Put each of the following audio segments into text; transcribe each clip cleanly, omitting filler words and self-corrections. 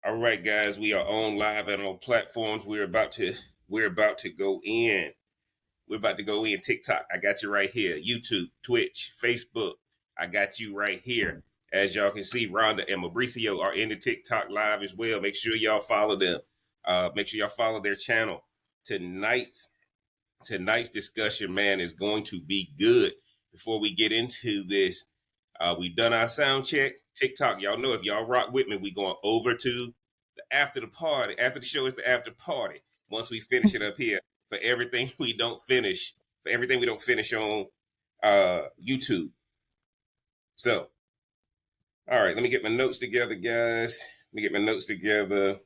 All right, guys, we are on live and on platforms. We're about to go in. We're about to go in. TikTok, I got you right here. YouTube, Twitch, Facebook, I got you right here. As y'all can see, Rhonda and Mauricio are in the TikTok live as well. Make sure y'all follow them. Make sure y'all follow their channel. Tonight's discussion, man, is going to be good. Before we get into this, we've done our sound check. TikTok, y'all know if y'all rock with me, we going over to the after the party. After the show is the after party. Once we finish it up here, for everything we don't finish, on YouTube. So, all right, let me get my notes together, guys. Let me get my notes together.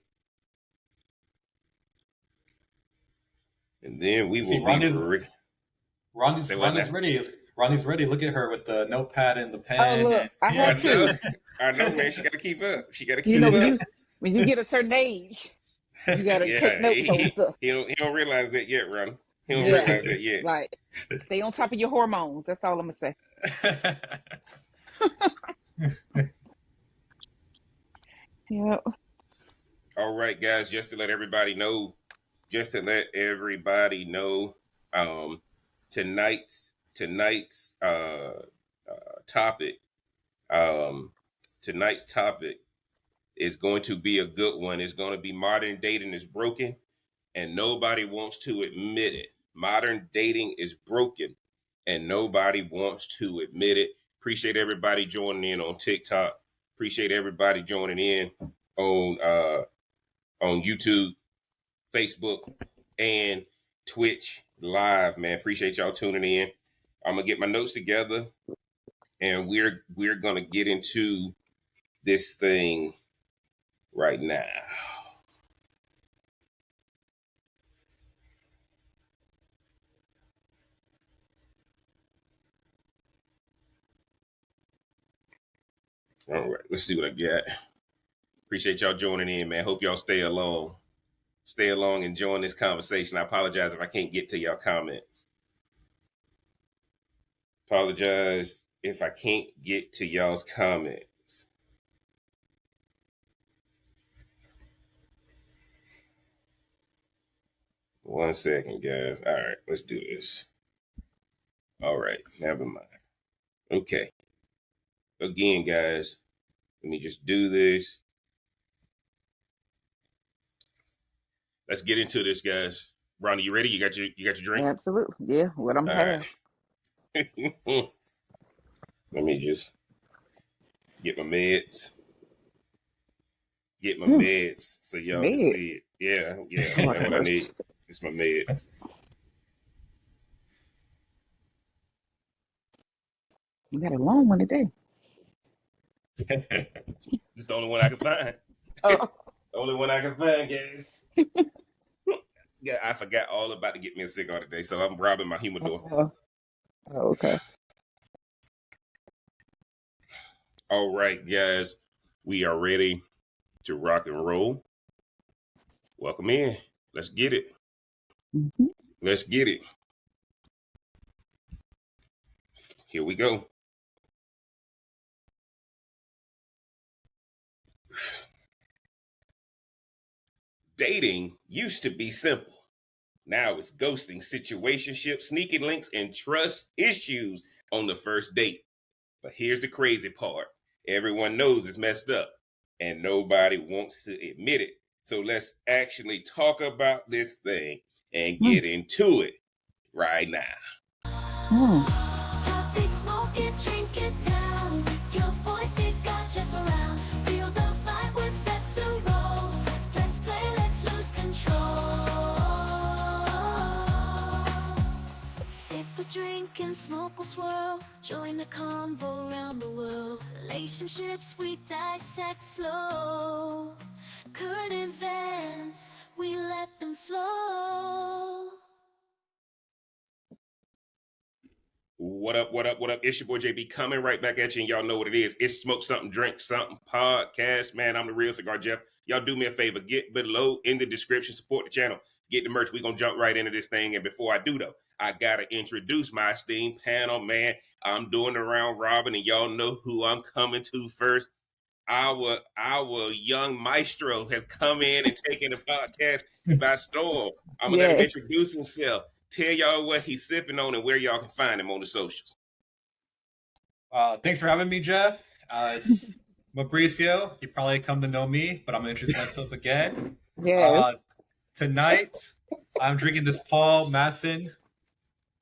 And then we will be ready. Ronnie's ready. Ronnie's ready. Look at her with the notepad and the pen. Oh, look, I have two. I know, man. She got to keep up. When you get a certain age, you got to take notes on stuff. He don't realize that yet, Ron. He don't realize that yet. Right. Stay on top of your hormones. That's all I'm going to say. Yep. All right, guys, just to let everybody know, tonight's topic is going to be a good one. It's going to be modern dating is broken and nobody wants to admit it. Modern dating is broken and nobody wants to admit it. Appreciate everybody joining in on TikTok. Appreciate everybody joining in on YouTube, Facebook, and Twitch live, man. Appreciate y'all tuning in. I'm gonna get my notes together and we're gonna get into this thing right now. All right, let's see what I got. Appreciate y'all joining in, man. Hope y'all stay along and join this conversation. I apologize if I can't get to y'all comments. Apologize if I can't get to y'all's comments. One second, guys. All right, let's do this. All right, never mind. Okay. Again, guys, let me just do this. Let's get into this, guys. Ronnie, you ready? You got your drink? Absolutely. Yeah, what I'm having. Right. Let me just get my meds. So y'all can see it. Yeah, that's what I need. It's my med. You got a long one today. It's the only one I can find. Oh. The only one I can find, guys. Yeah, I forgot all about to get me a cigar today, so I'm robbing my humidor. Okay. All right, guys, we are ready to rock and roll. Welcome in. Let's get it. Mm-hmm. Let's get it. Here we go. Dating used to be simple. Now it's ghosting, situationships, sneaking links, and trust issues on the first date. But here's the crazy part. Everyone knows it's messed up, and nobody wants to admit it. So let's actually talk about this thing and get into it right now. Drink and smoke will swirl. Join the convo around the world. Relationships we dissect slow. Current events, we let them flow. What up? It's your boy JB coming right back at you, and y'all know what it is. It's Smoke Something, Drink Something podcast. Man, I'm the real Cigar Jeff. Y'all do me a favor. Get below in the description. Support the channel. Get the merch. We're going to jump right into this thing. And before I do, though, I got to introduce my esteemed panel, man. I'm doing the round robin, and y'all know who I'm coming to first. our young maestro has come in and taken the podcast by storm. I'm gonna let him introduce himself. Tell y'all what he's sipping on and where y'all can find him on the socials. Thanks for having me, Jeff. It's Mauricio. You probably come to know me, but I'm gonna introduce myself again. Yes. Tonight, I'm drinking this Paul Masson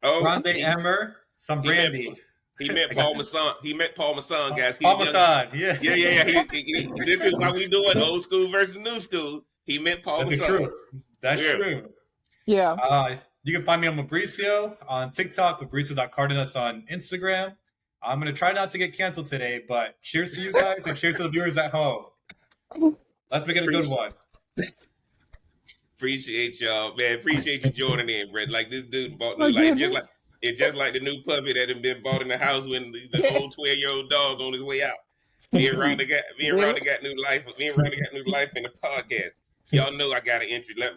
Grande Emmer, some brandy. He met Paul Masson. He met Paul Masson, guys. Paul Masson, yeah. Yeah. This is why we doing old school versus new school. He met Paul Masson. True. That's true. Yeah. You can find me on Mauricio on TikTok, Mauricio.Cardenas on Instagram. I'm going to try not to get canceled today, but cheers to you guys and cheers to the viewers at home. Let's make it a good one. Appreciate y'all, man. Appreciate you joining in, Brett. Like this dude bought new life, just like the new puppy that had been bought in the house when the old 12-year-old dog on his way out. Me and Rhonda got new life. Me and Rhonda got new life in the podcast. Y'all know I gotta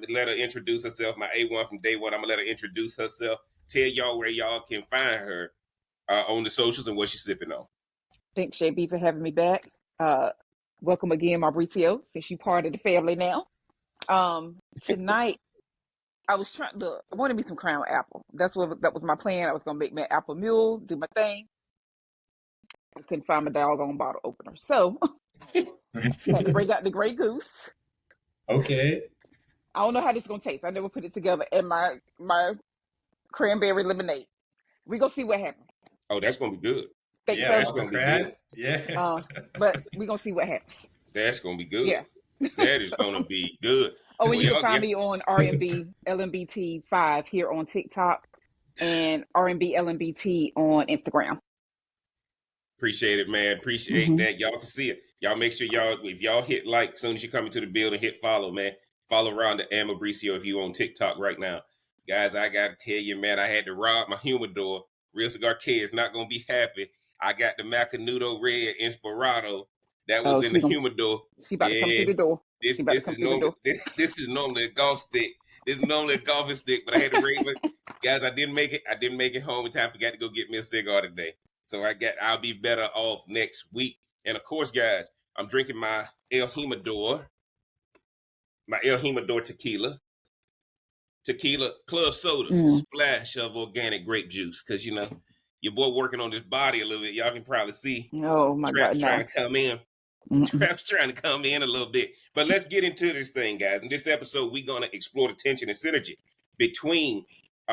let her introduce herself. My A1 from day one. I'm gonna let her introduce herself. Tell y'all where y'all can find her on the socials and what she's sipping on. Thanks, JB, for having me back. Welcome again, Mauricio, since you're part of the family now. Tonight, I wanted me some Crown Apple. That was my plan. I was gonna make me an apple mule, do my thing. I couldn't find my doggone bottle opener, so had to break out the Grey Goose. Okay. I don't know how this is gonna taste. I never put it together. And my cranberry lemonade. We gonna see what happens. Oh, that's gonna be good. That's gonna be good. Yeah. But we gonna see what happens. That's gonna be good. Yeah. That is gonna be good. Oh, and you can find me on R&B LMBT 5 here on TikTok and R&B LMBT on Instagram. Appreciate it, man. Appreciate that. Y'all can see it. Y'all make sure if y'all hit like as soon as you come into the building, hit follow, man. Follow around the Mauricio if you on TikTok right now. Guys, I gotta tell you, man, I had to rob my humidor. Real Cigar K is not gonna be happy. I got the Macanudo Red Inspirado that was in the humidor. She about to come through the door. This is normally a golf stick. This is normally a golfing stick, but I had to raise it. Guys, I didn't make it home in time. Forgot to go get me a cigar today. So I'll be better off next week. And of course, guys, I'm drinking my El Jimador tequila club soda, splash of organic grape juice. Because, you know, your boy working on this body a little bit. Y'all can probably see. Oh, my God. Trying to come in. Trap's trying to come in a little bit. But let's get into this thing, guys. In this episode, we're going to explore the tension and synergy between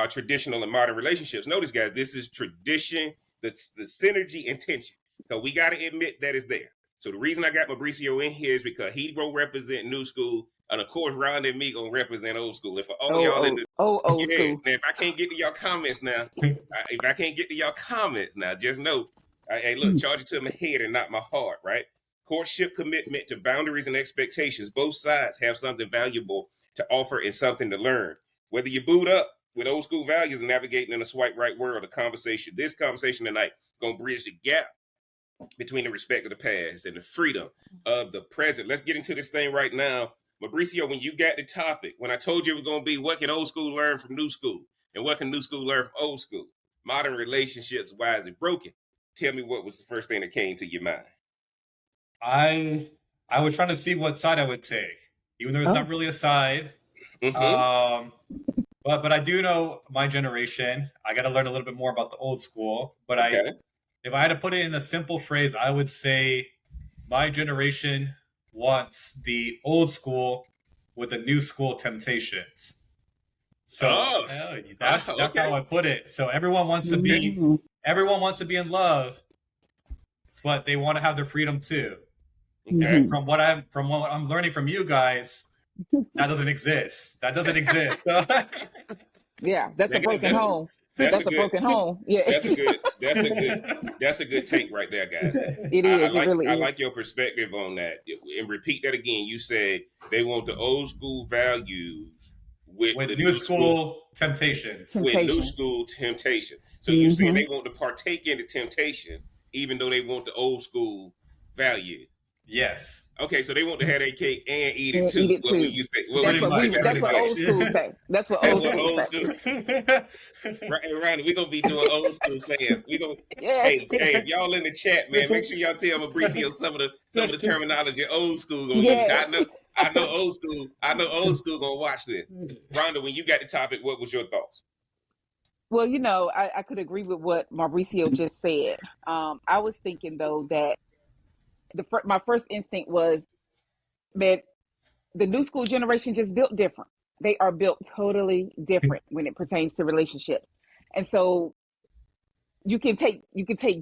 traditional and modern relationships. Notice, guys, this is tradition, the synergy and tension. So we got to admit that it's there. So the reason I got Mauricio in here is because he will represent new school. And of course, Ron and me going to represent old school. And for all y'all in the old school. Now, if I can't get to y'all comments now, just know, hey, look, charge it to my head and not my heart, right? Courtship commitment to boundaries and expectations. Both sides have something valuable to offer and something to learn. Whether you boot up with old school values and navigating in a swipe right world, this conversation tonight going to bridge the gap between the respect of the past and the freedom of the present. Let's get into this thing right now. Mauricio, when you got the topic, when I told you it was going to be what can old school learn from new school and what can new school learn from old school, modern relationships, why is it broken? Tell me what was the first thing that came to your mind. I was trying to see what side I would take, even though it's not really a side. But I do know my generation. I got to learn a little bit more about the old school. But if I had to put it in a simple phrase, I would say my generation wants the old school with the new school temptations. So that's how I put it. So everyone wants to be in love, but they want to have their freedom too. Okay. From what I'm learning from you guys, that doesn't exist. Yeah, that's a broken home. That's a broken home. Yeah, that's a good take right there, guys. It is. I like your perspective on that. And repeat that again. You said they want the old school values with the new school temptations. With new school temptation. So you saying they want to partake in the temptation, even though they want the old school values. Yes. Okay, so they want to have their cake and eat it And too. eat it What we too. used to say. What we That's Pretty used what to say we. much. back in That's the what Pretty day. old school much. say. That's what That's old what school old say. school. Right, Ronnie, we're gonna be doing old school sayings. We gonna Yes. hey, if y'all in the chat, man, make sure y'all tell Mauricio some of the terminology old school gonna use. Yes. I know old school. I know old school gonna watch this. Rhonda, when you got the topic, what was your thoughts? Well, I could agree with what Mauricio just said. I was thinking though that my first instinct was that the new school generation just built different. They are built totally different when it pertains to relationships, and so you can take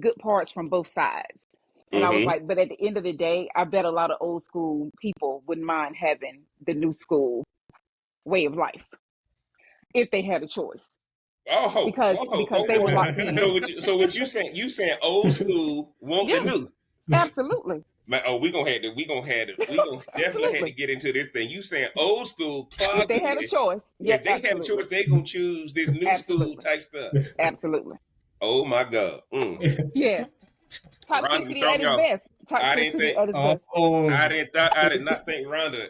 good parts from both sides. And I was Mm-hmm. like, but at the end of the day, I bet a lot of old school people wouldn't mind having the new school way of life if they had a choice, Oh, because whoa, because whoa, they were whoa. locked in. So what you saying? You saying old school want the Yeah, new? absolutely, Man, oh, we gonna definitely had to absolutely. get into this thing. You saying old school If they had a positive? choice, yeah, If they had a absolutely, choice, they gonna choose this new school absolutely, type stuff. absolutely. Oh my God. Yes, Ronda, we toxicity at throwing its y'all. best. I didn't Toxicity think at its best. Oh. I did not think Rhonda.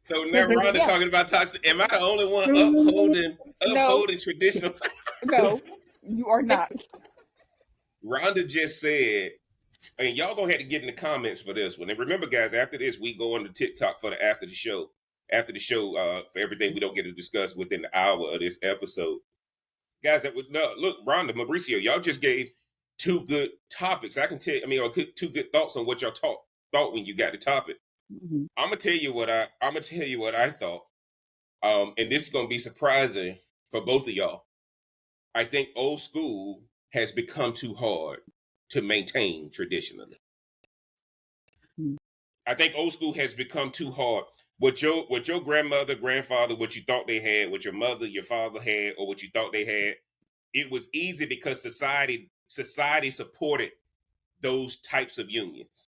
So now Rhonda Yeah. talking about toxic. Am I the only one No, upholding traditional? no, you are not. Rhonda just said, and y'all gonna have to get in the comments for this one. And remember, guys, after this, we go on to TikTok for the after the show. After the show, for everything we don't get to discuss within the hour of this episode. Guys, that would no look, Rhonda, Mauricio, y'all just gave two good topics. I can tell you, or two good thoughts on what y'all thought when you got the topic. Mhm. I'm gonna tell you what I thought. And this is gonna be surprising for both of y'all. I think old school has become too hard to maintain traditionally. Mhm. I think old school has become too hard. What your grandmother, grandfather, what you thought they had, what your mother, your father had, or what you thought they had, it was easy because society supported those types of unions.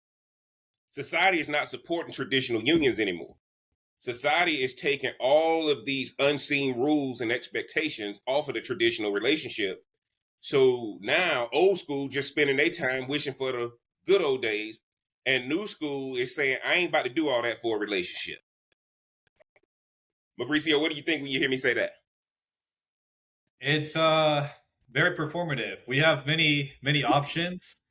Society is not supporting traditional unions anymore. Society is taking all of these unseen rules and expectations off of the traditional relationship. So now old school just spending their time wishing for the good old days, and new school is saying, I ain't about to do all that for a relationship. Mauricio, what do you think when you hear me say that? It's very performative. We have many options.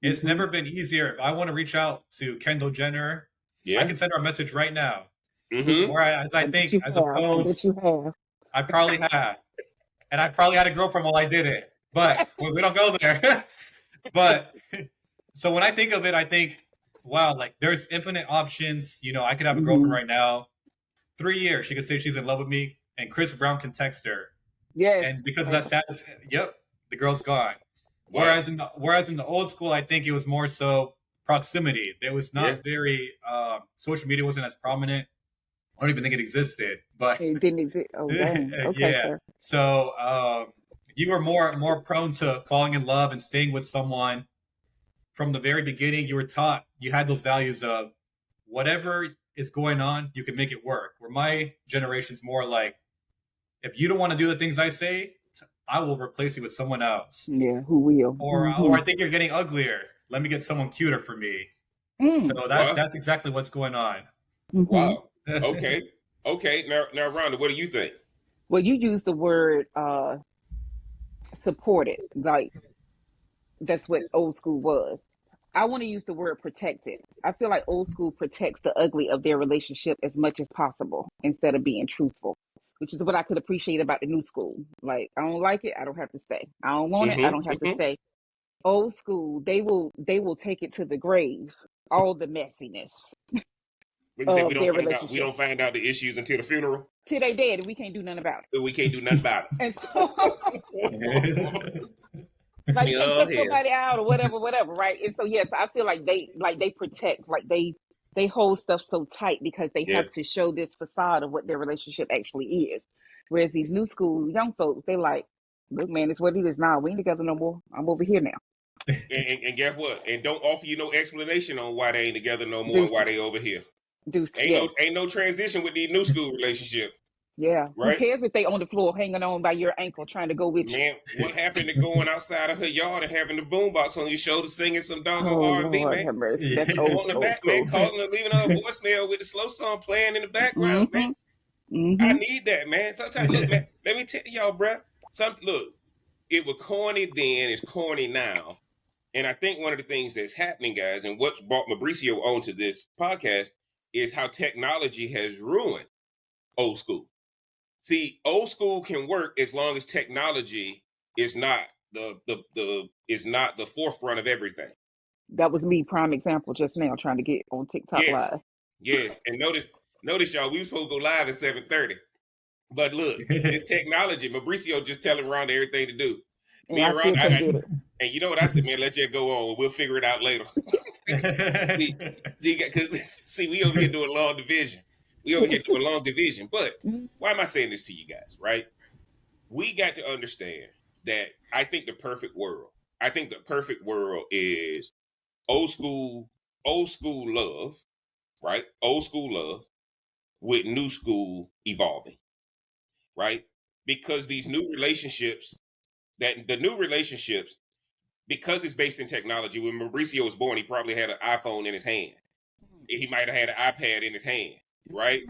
It's Mhm. never been easier. If I want to reach out to Kendall Jenner, I Yeah. can send her a message right now. Mm-hmm. Whereas I I bet think, you as have. I bet opposed, you have. I probably have, and I probably had a girlfriend while I did it. But we don't go there. But so when I think of it, I think, wow, like there's infinite options. I could have a girlfriend Hmm. right now. 3 years, she could say she's in love with me, and Chris Brown can text her, and Yes. because of that status, yep, the girl's gone. Wow. Whereas in the old school, I think it was more so proximity. There was Yeah. not very social media wasn't as prominent. I don't even think it existed, but It didn't exist. Oh, dang. Okay, yeah. sir. So you were more prone to falling in love and staying with someone from the very beginning. You were taught, you had those values of whatever is going on, you can make it work. Where my generation's more like, if you don't want to do the things I say, I will replace you with someone else. Yeah, who will? Or I think you're getting uglier. Let me get someone cuter for me. So Mm. Wow. that's exactly what's going on. Hmm. Wow. Okay. Okay. Now, Rhonda, what do you think? Well, you use the word supported. Like, that's what old school was. I want to use the word protected. I feel like old school protects the ugly of their relationship as much as possible instead of being truthful, which is what I could appreciate about the new school. Like, I don't like it, I don't have to stay. I don't want it, I don't Mm-hmm. have to Mm-hmm. stay. Old school, they will take it to the grave, all the messiness We can say of their we relationship. don't find out the issues until the funeral. Till they dead, and we can't do nothing about it. We can't do nothing about And so it. like take Oh us hell. somebody out or whatever, right? And so yes, I feel like they protect, like they hold stuff so tight because they Yeah. have to show this facade of what their relationship actually is. Whereas these new school young folks, they like, look, man, it's what it is now. We ain't together no more. I'm over here now. And guess what? And don't offer you no explanation on why they ain't together no more and why Deuces. they over here. Deuce, yes. Ain't no transition with these new school relationship. Yeah. Who right? cares if they on the floor hanging on by your ankle trying to go with you? Man, what happened to going outside of her yard and having the boombox on your shoulder singing some doggone Oh R&B, Lord, man? have mercy. That's Go old on the old back, man, school. calling her, leaving her a voicemail with the slow song playing in the background, man. Mm-hmm. I Mm-hmm. need that, man. Sometimes, look, man, let me tell y'all, bruh. Look, it was corny then, it's corny now. And I think one of the things that's happening, guys, and what's brought Mauricio onto this podcast is how technology has ruined old school. See, old school can work as long as technology is not the forefront of everything. That was me, prime example just now, trying to get on TikTok Yes, Live. yes. And notice y'all, we were supposed to go live at 7:30. But look, this technology, Mauricio just telling Rhonda everything to do. And Me I and still Rhonda, couldn't get it. and you know what I said, man, let you go on. We'll figure it out later. see, because see, we over here doing long division. We over here doing long division. But why am I saying this to you guys, right? We got to understand that I think the perfect world is old school love, right? Old school love with new school evolving, right? Because these new relationships, because it's based in technology, when Mauricio was born, he probably had an iPhone in his hand. He might have had an iPad in his hand, right?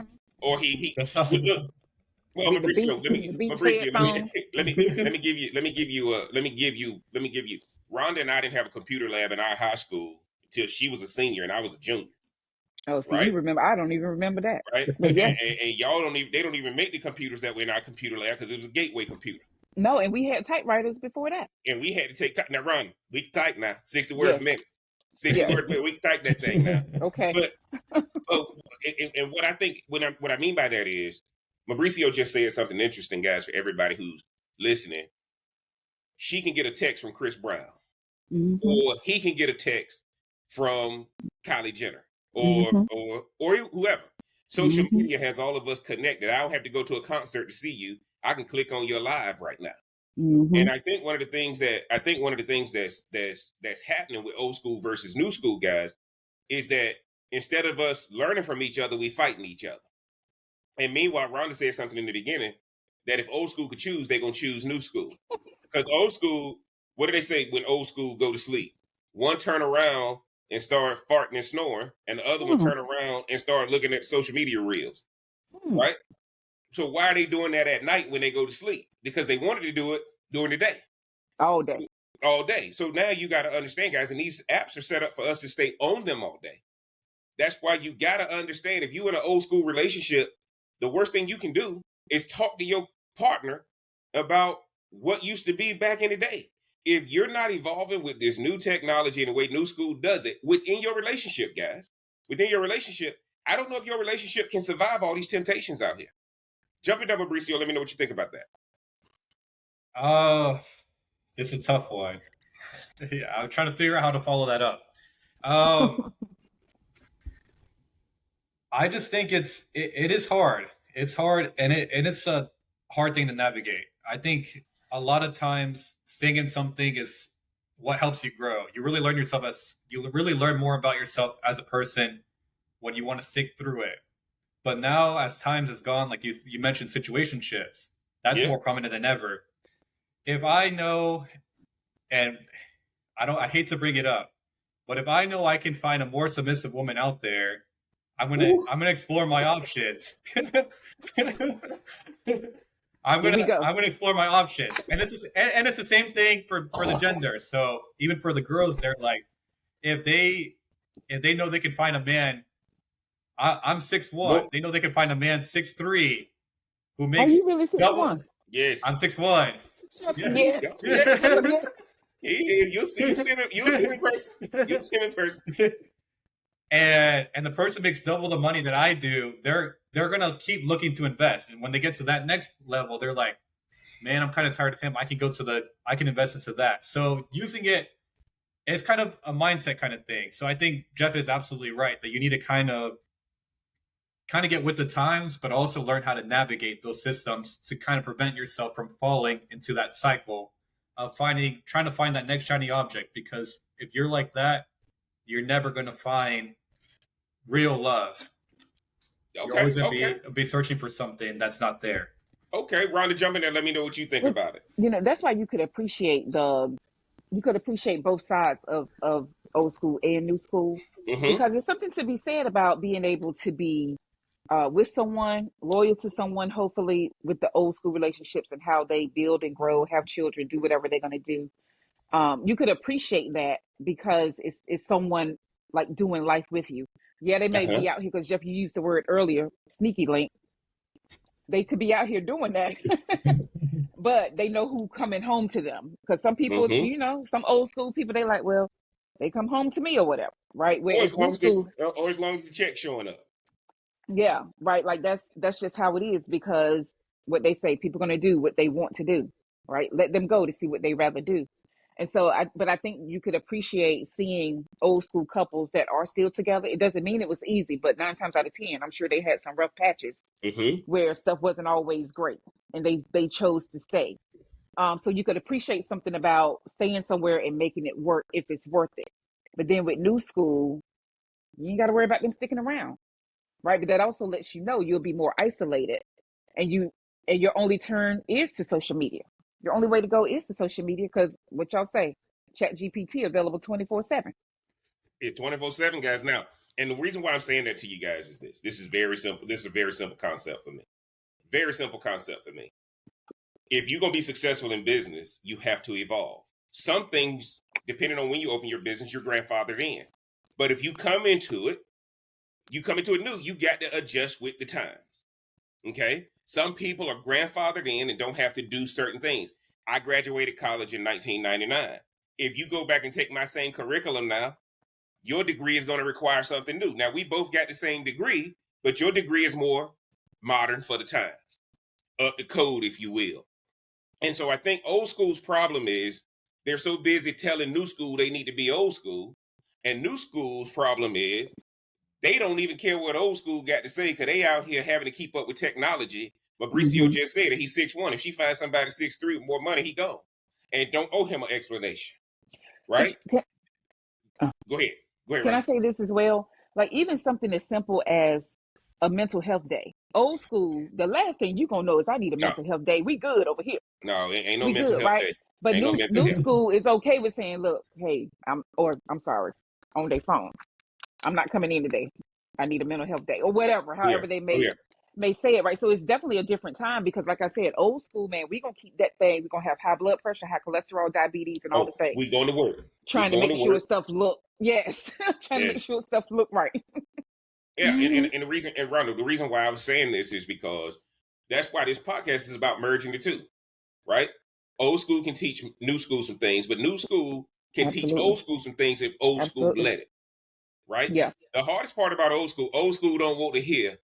Or he look. Well, The Beats, the Beats Mauricio, headphones. let me give you. Rhonda and I didn't have a computer lab in our high school until she was a senior and I was a junior, Oh, see, you right? remember? I don't even remember that. Right? But yeah, And y'all they don't even make the computers that were in our computer lab because it was a gateway computer. no, and we had typewriters before that. And we had to take time. Now, Ron, we can type now, 60 words Yes, a minute. 60 yes. words a minute, we can type that thing now. Okay. But and what I think, what I mean by that is, Mauricio just said something interesting, guys, for everybody who's listening. She can get a text from Chris Brown, Mm-hmm. or he can get a text from Kylie Jenner, Mm-hmm. or whoever. Social Mm-hmm. media has all of us connected. I don't have to go to a concert to see you. I can click on your live right now. Mm-hmm. And I think one of the things that's happening with old school versus new school guys is that instead of us learning from each other, we fighting each other. And meanwhile, Rhonda said something in the beginning that if old school could choose, they're gonna choose new school. Because old school, what do they say when old school go to sleep? One turn around and start farting and snoring, and the other one turn around and start looking at social media reels. Mm-hmm. Right? So why are they doing that at night when they go to sleep? Because they wanted to do it during the day. All day. All day. So now you got to understand, guys, and these apps are set up for us to stay on them all day. That's why you got to understand, if you're in an old school relationship, the worst thing you can do is talk to your partner about what used to be back in the day. If you're not evolving with this new technology and the way new school does it within your relationship, guys, within your relationship, I don't know if your relationship can survive all these temptations out here. Jump in, Mauricio. Let me know what you think about that. It's a tough one. Yeah, I'm trying to figure out how to follow that up. I just think it is hard. It's hard, and it's a hard thing to navigate. I think a lot of times staying in something is what helps you grow. You really learn yourself you really learn more about yourself as a person when you want to stick through it. But now, as times has gone, like you mentioned, situationships, that's Yeah. more prominent than ever. If I know, and I hate to bring it up, but if I know I can find a more submissive woman out there, I'm gonna explore my options. Here we go. I'm gonna explore my options, and it's the same thing for the gender. So even for the girls, they're like, if they know they can find a man, I'm 6'1". Nope. They know they can find a man 6'3", who Are makes you really 6'1"? double. Yes. I'm 6'1". Yes. You'll see him in person. You'll see him in person. And the person makes double the money that I do, they're gonna keep looking to invest. And when they get to that next level, they're like, man, I'm kind of tired of him. I can invest into that. So using it's kind of a mindset kind of thing. So I think Jeff is absolutely right that you need to kind of get with the times, but also learn how to navigate those systems to kind of prevent yourself from falling into that cycle of trying to find that next shiny object. Because if you're like that, you're never going to find real love. You're always Okay. gonna Okay. be searching for something that's not there. Okay. Rhonda, jump in there. Let me know what you think But about it. that's why you could appreciate both sides of old school and new school, Mm-hmm. because there's something to be said about being able to be with someone, loyal to someone, hopefully with the old school relationships and how they build and grow, have children, do whatever they're going to do. You could appreciate that because it's someone like doing life with you. Yeah, they may Uh-huh. be out here, because Jeff, you used the word earlier, sneaky link. They could be out here doing that, but they know who coming home to them. Because some people, Mm-hmm. some old school people, they like, well, they come home to me or whatever, right? Or as Whereas new long as the school, or as long as the check's showing up. yeah, right. Like that's just how it is, because what they say, people gonna do what they want to do, right? Let them go to see what they rather do. And so but I think you could appreciate seeing old school couples that are still together. It doesn't mean it was easy, but 9 times out of 10, I'm sure they had some rough patches Mm-hmm. where stuff wasn't always great, and they chose to stay. So you could appreciate something about staying somewhere and making it work if it's worth it. But then with new school, you ain't got to worry about them sticking around, right? But that also lets you know you'll be more isolated, and your only turn is to social media. Your only way to go is to social media, because what y'all say, Chat GPT available 24/7. Yeah, 24/7, guys. Now, and the reason why I'm saying that to you guys is this. This is very simple. This is a very simple concept for me. Very simple concept for me. If you're gonna be successful in business, you have to evolve. Some things, depending on when you open your business, you're grandfathered in. But if you come into it new, you got to adjust with the times. Okay? Some people are grandfathered in and don't have to do certain things. I graduated college in 1999. If you go back and take my same curriculum now, your degree is going to require something new. Now, we both got the same degree, but your degree is more modern for the times, up to code, if you will. And so I think old school's problem is they're so busy telling new school they need to be old school. And new school's problem is they don't even care what old school got to say, because they out here having to keep up with technology. Mauricio Mm-hmm. just said that he's 6'1". If she finds somebody 6'3" with more money, he gone. And don't owe him an explanation. But Right? Go ahead. Go ahead, can I Ron. say this as well? Like, even something as simple as a mental health day. Old school, the last thing you gonna know is I need a No, mental health day. We good over here. no, ain't no We mental good, health right? day. But Ain't no mental new health. school is okay with saying, look, hey, I'm sorry, on their phone. I'm not coming in today. I need a mental health day, or whatever, Oh, yeah. however they Oh, yeah. may say it, right? So it's definitely a different time, because like I said, old school, man, we gonna keep that thing. We're gonna have high blood pressure, high cholesterol, diabetes, and all the Oh, things. we going to work. We Trying to going make to sure work. stuff look, yes, trying to make Yes. sure stuff look right. Yeah, Mm-hmm. and the reason, and Ronald, the reason why I was saying this is because that's why this podcast is about merging the two, right? Old school can teach new school some things, but new school can teach Absolutely. old school some things if old school Absolutely. let it, right? Yeah. The hardest part about old school don't want to hear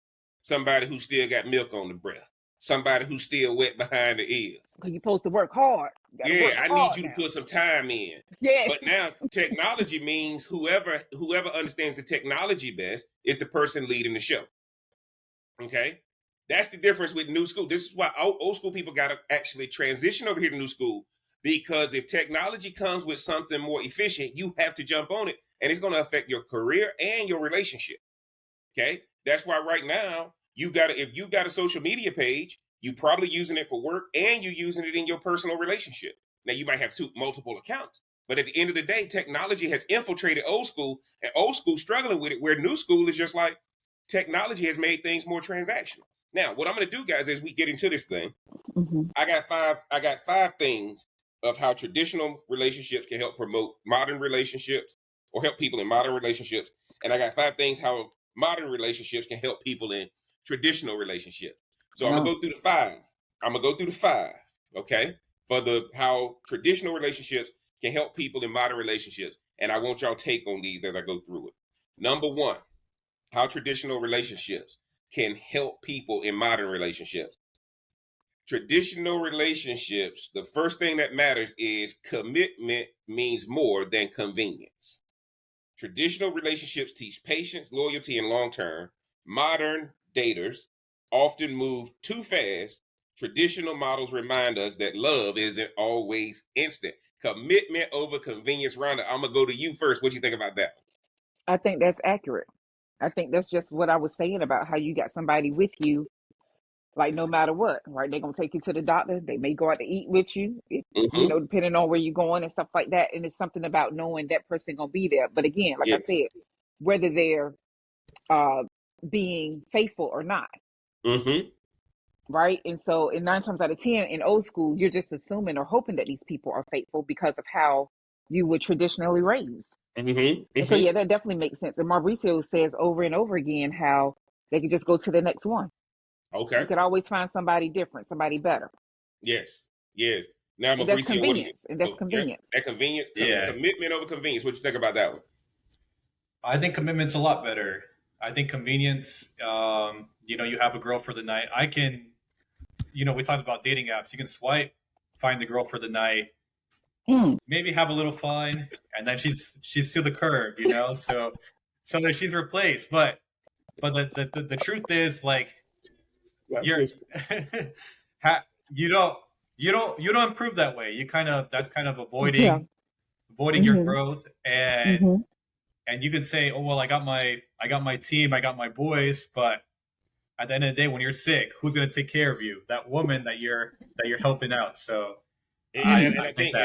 somebody who still got milk on the breath, somebody who's still wet behind the ears. Because you're supposed to work hard. You got to Yeah, work I need hard you to now. put some time in. Yeah. But now technology means whoever understands the technology best is the person leading the show. Okay? That's the difference with new school. This is why old school people got to actually transition over here to new school, because if technology comes with something more efficient, you have to jump on it, and it's going to affect your career and your relationship. Okay? That's why right now if you got a social media page, you probably using it for work and you're using it in your personal relationship. Now you might have multiple accounts, but at the end of the day, technology has infiltrated old school, and old school struggling with it, where new school is just like technology has made things more transactional. Now, what I'm going to do, guys, as we get into this thing, Mm-hmm. I got five things of how traditional relationships can help promote modern relationships, or help people in modern relationships, and I got five things how modern relationships can help people in traditional relationships. So I'm gonna No. go through the five. Okay, for the how traditional relationships can help people in modern relationships, and I want y'all take on these as I go through it. Number one, how traditional relationships can help people in modern relationships. Traditional relationships, the first thing that matters is commitment means more than convenience. Traditional relationships teach patience, loyalty, and long term. Modern daters often move too fast. Traditional models remind us that love isn't always instant. Commitment over convenience. Rhonda, I'm going to go to you first. What do you think about that? I think that's accurate. I think that's just what I was saying about how you got somebody with you, like no matter what, right? They're gonna take you to the doctor. They may go out to eat with you, if, Mm-hmm. depending on where you're going and stuff like that. And it's something about knowing that person gonna be there. But again, like I Yes. said, whether they're uh being faithful or not, Mm-hmm. right? And so, in 9 times out of 10, in old school, you're just assuming or hoping that these people are faithful because of how you were traditionally raised. Mm-hmm. And so, Mm-hmm. yeah, that definitely makes sense. And Mauricio says over and over again how they can just go to the next one. You Okay. could always find somebody different, somebody better. Yes. Yes. Now, And that's Mauricio, what do you? convenience. And that's Oh, yeah. convenience. That convenience, Yeah, commitment over convenience. What you think about that one? I think commitment's a lot better. I think convenience. You have a girl for the night. I can. We talked about dating apps. You can swipe, find the girl for the night, Mm. maybe have a little fun, and then she's to the curb. So that she's replaced. But the truth is, like, That's you're this. you don't improve that way. That's kind of Yeah. avoiding your Mm-hmm. growth, and Mm-hmm. you can say, oh well, I got my team, I got my boys, but at the end of the day, when you're sick, who's going to take care of you? That woman that you're helping out. So And, I and, and I think think, that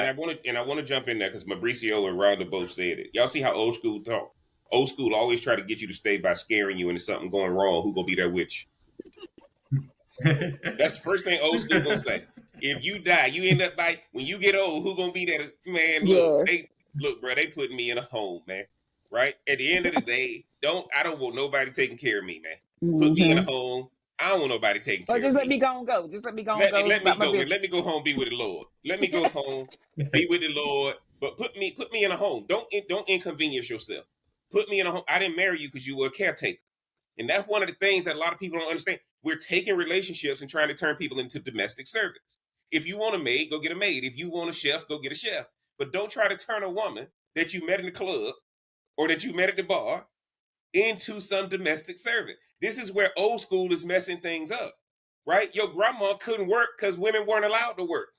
and I want to jump in there because Mauricio and Rhonda both said it. Y'all see how old school talk? Old school always try to get you to stay by scaring you, and if something going wrong, who gonna be there with you? That's the first thing old school gonna say. If you die, you end up by when you get old, who gonna be there? Man, Yes. bro, they put me in a home, man. Right? At the end of the day, I don't want nobody taking care of me, man. Put me in a Mm-hmm. home. I don't want nobody taking Or care of just let me. me go and go. Just let me go and go Let me about my go, man. business. Let me go home, be with the Lord. Let me go home, be with the Lord. But put me in a home. Don't inconvenience yourself. Put me in a home. I didn't marry you because you were a caretaker. And that's one of the things that a lot of people don't understand. We're taking relationships and trying to turn people into domestic servants. If you want a maid, go get a maid. If you want a chef, go get a chef. But don't try to turn a woman that you met in the club or that you met at the bar into some domestic servant. This is where old school is messing things up, right? Your grandma couldn't work because women weren't allowed to work,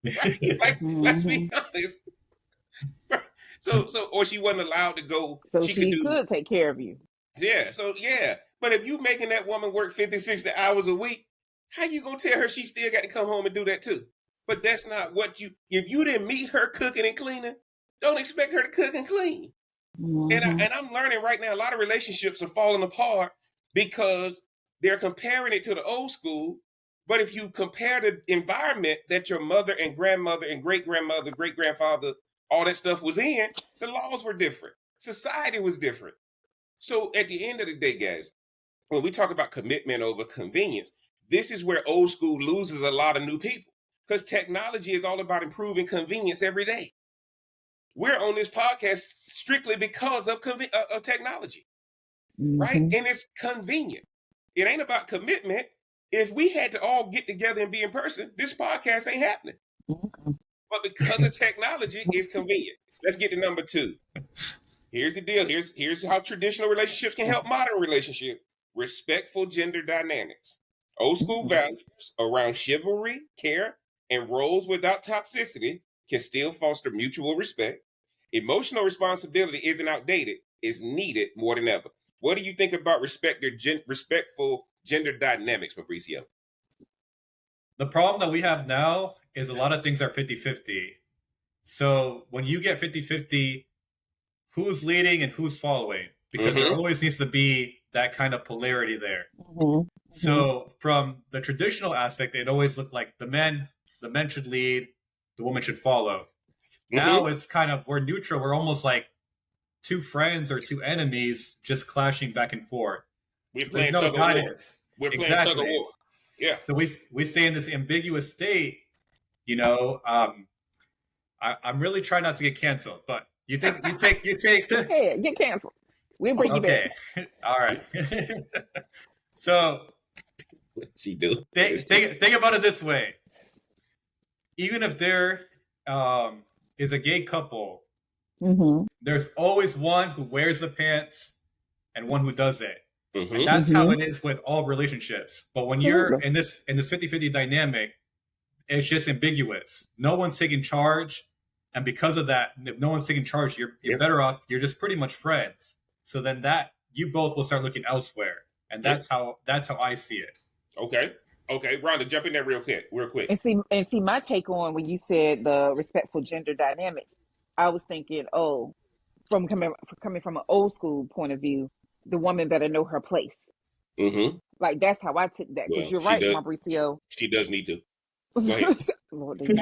right? Like, let's be Mm-hmm. honest. Or she wasn't allowed to go. So She could she do, could take care of you. yeah. So yeah. But if you making that woman work 50, 60 hours a week, how you gonna tell her she still got to come home and do that too? But that's not if you didn't meet her cooking and cleaning, don't expect her to cook and clean. Mm-hmm. And I'm learning right now a lot of relationships are falling apart because they're comparing it to the old school. But if you compare the environment that your mother and grandmother and great grandmother, great grandfather, all that stuff was in, the laws were different. Society was different. So at the end of the day, guys, when we talk about commitment over convenience, this is where old school loses a lot of new people because technology is all about improving convenience every day. We're on this podcast strictly because of technology, right? Mm-hmm. And it's convenient. It ain't about commitment. If we had to all get together and be in person, this podcast ain't happening. Mm-hmm. But because of technology, it's convenient. Let's get to number 2. Here's the deal. Here's how traditional relationships can help modern relationships. Respectful gender dynamics. Old school values around chivalry, care, and roles without toxicity can still foster mutual respect. Emotional responsibility isn't outdated, it's needed more than ever. What do you think about respectful gender dynamics, Mauricio? the problem that we have now is a lot of things are 50-50. So when you get 50-50, who's leading and who's following? Because there Mm-hmm. always needs to be that kind of polarity there. Mm-hmm. So from the traditional aspect, it always looked like the men should lead, the woman should follow. Now Mm-hmm. it's kind of, we're neutral. We're almost like two friends or two enemies just clashing back and forth. We're So there's playing no tug of war. guidance. We're playing tug of war. Yeah. So we stay in this ambiguous state. I'm really trying not to get canceled, but you take Yeah, get canceled. We'll bring you okay, back. all right. So What she do? think about it this way: even if there is a gay couple, Mm-hmm. there's always one who wears the pants and one who doesn't. Mm-hmm. And that's how it is with all relationships. But when you're Absolutely. in this 50-50 dynamic, it's just ambiguous. No one's taking charge. And because of that, if no one's taking charge, you're Yep. better off. You're just pretty much friends. So then that you both will start looking elsewhere, and that's how I see it. Okay. Rhonda, jump in there real quick. And see, my take on when you said the respectful gender dynamics, I was thinking, oh, coming from an old school point of view, the woman better know her place. Mm-hmm. Like that's how I took that. Because Well, you're right, Mauricio. she does need to. Go ahead. Lord, I'm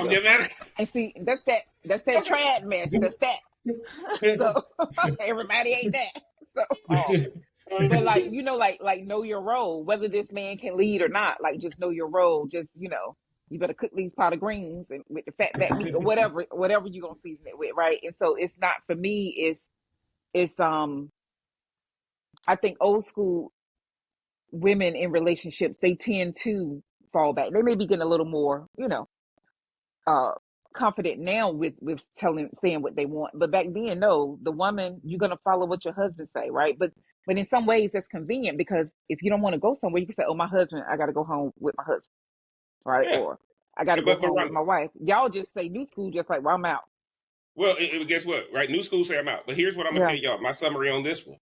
and see, that's that trad mess. That's that. So everybody ain't that. So, but like like know your role. Whether this man can lead or not, like just know your role. Just you better cook these pot of greens and with the fat back meat or whatever you're gonna season it with, right? And so it's not for me. It's I think old school women in relationships, they tend to fall back. They may be getting a little more, confident now with saying what they want. But back then, no, the woman, you're gonna follow what your husband say, right? But in some ways that's convenient, because if you don't want to go somewhere, you can say, oh, my husband, I gotta go home with my husband, right? Yeah. Or I gotta go home with my wife. Y'all just say new school, just like, well, I'm out. Well, guess what, right? New school say I'm out. But here's what I'm gonna tell y'all, my summary on this one.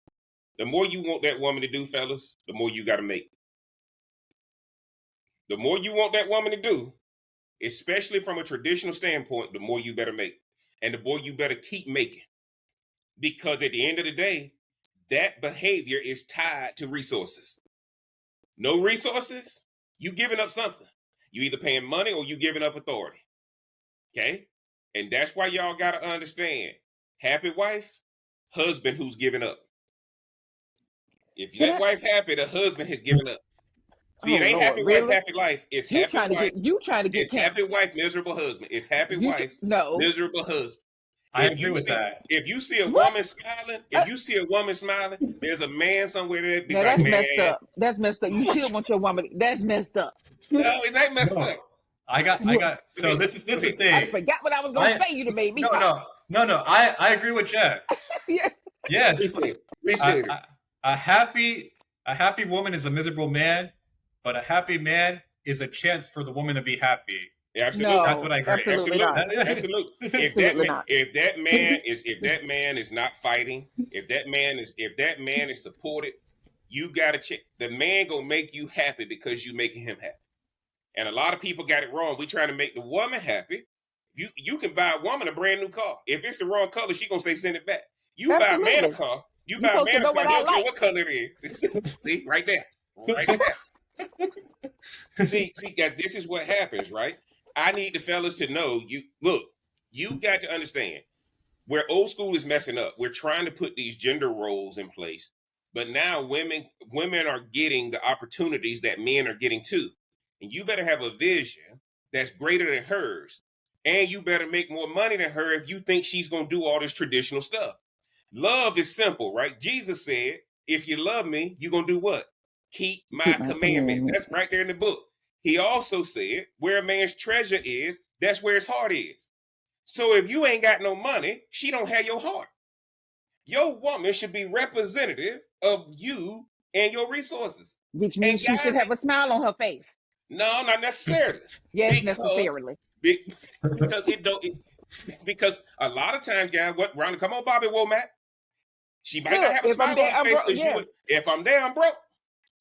The more you want that woman to do, fellas, the more you gotta make. The more you want that woman to do, especially from a traditional standpoint, the more you better make. And the more you better keep making. Because at the end of the day, that behavior is tied to resources. No resources, you giving up something. You either paying money or you giving up authority. Okay? And that's why y'all got to understand, happy wife, husband who's giving up. If that wife happy, the husband has given up. See, it ain't happy wife, happy life. It's happy wife. You trying to get it's happy wife, miserable husband. It's happy wife, miserable husband. I agree with that. If you see a woman smiling, there's a man somewhere that be no, like, that's man, messed up. That's messed up. You should want your woman. That's messed up. No, it ain't messed up. I got. So this is the thing. I forgot what I was going to say. You to made me. No. I agree with Jeff. Yeah. Yes. Appreciate it. A happy woman is a miserable man, but a happy man is a chance for the woman to be happy. Yeah, absolutely. No, that's what I agree. Absolutely not. Absolutely. If that man is not fighting, if that man is supported, you gotta check. The man gonna make you happy because you making him happy. And a lot of people got it wrong. We trying to make the woman happy. You can buy a woman a brand new car. If it's the wrong color, she gonna say send it back. You buy a man a car. You buy a man a car. You don't care what color it is. See, right there. See, guys, this is what happens, right? I need the fellas to know, you got to understand where old school is messing up. We're trying to put these gender roles in place, but now women are getting the opportunities that men are getting too. And you better have a vision that's greater than hers. And you better make more money than her if you think she's going to do all this traditional stuff. Love is simple, right? Jesus said, if you love me, you're going to do what? Keep my commandments. That's right there in the book. He also said, where a man's treasure is, that's where his heart is. So if you ain't got no money, she don't have your heart. Your woman should be representative of you and your resources. Which means she should have a smile on her face. No, not necessarily. Yes, necessarily. Because a lot of times, guys, come on, Bobby Womack. She might not have a smile on her face. If I'm there, I'm broke.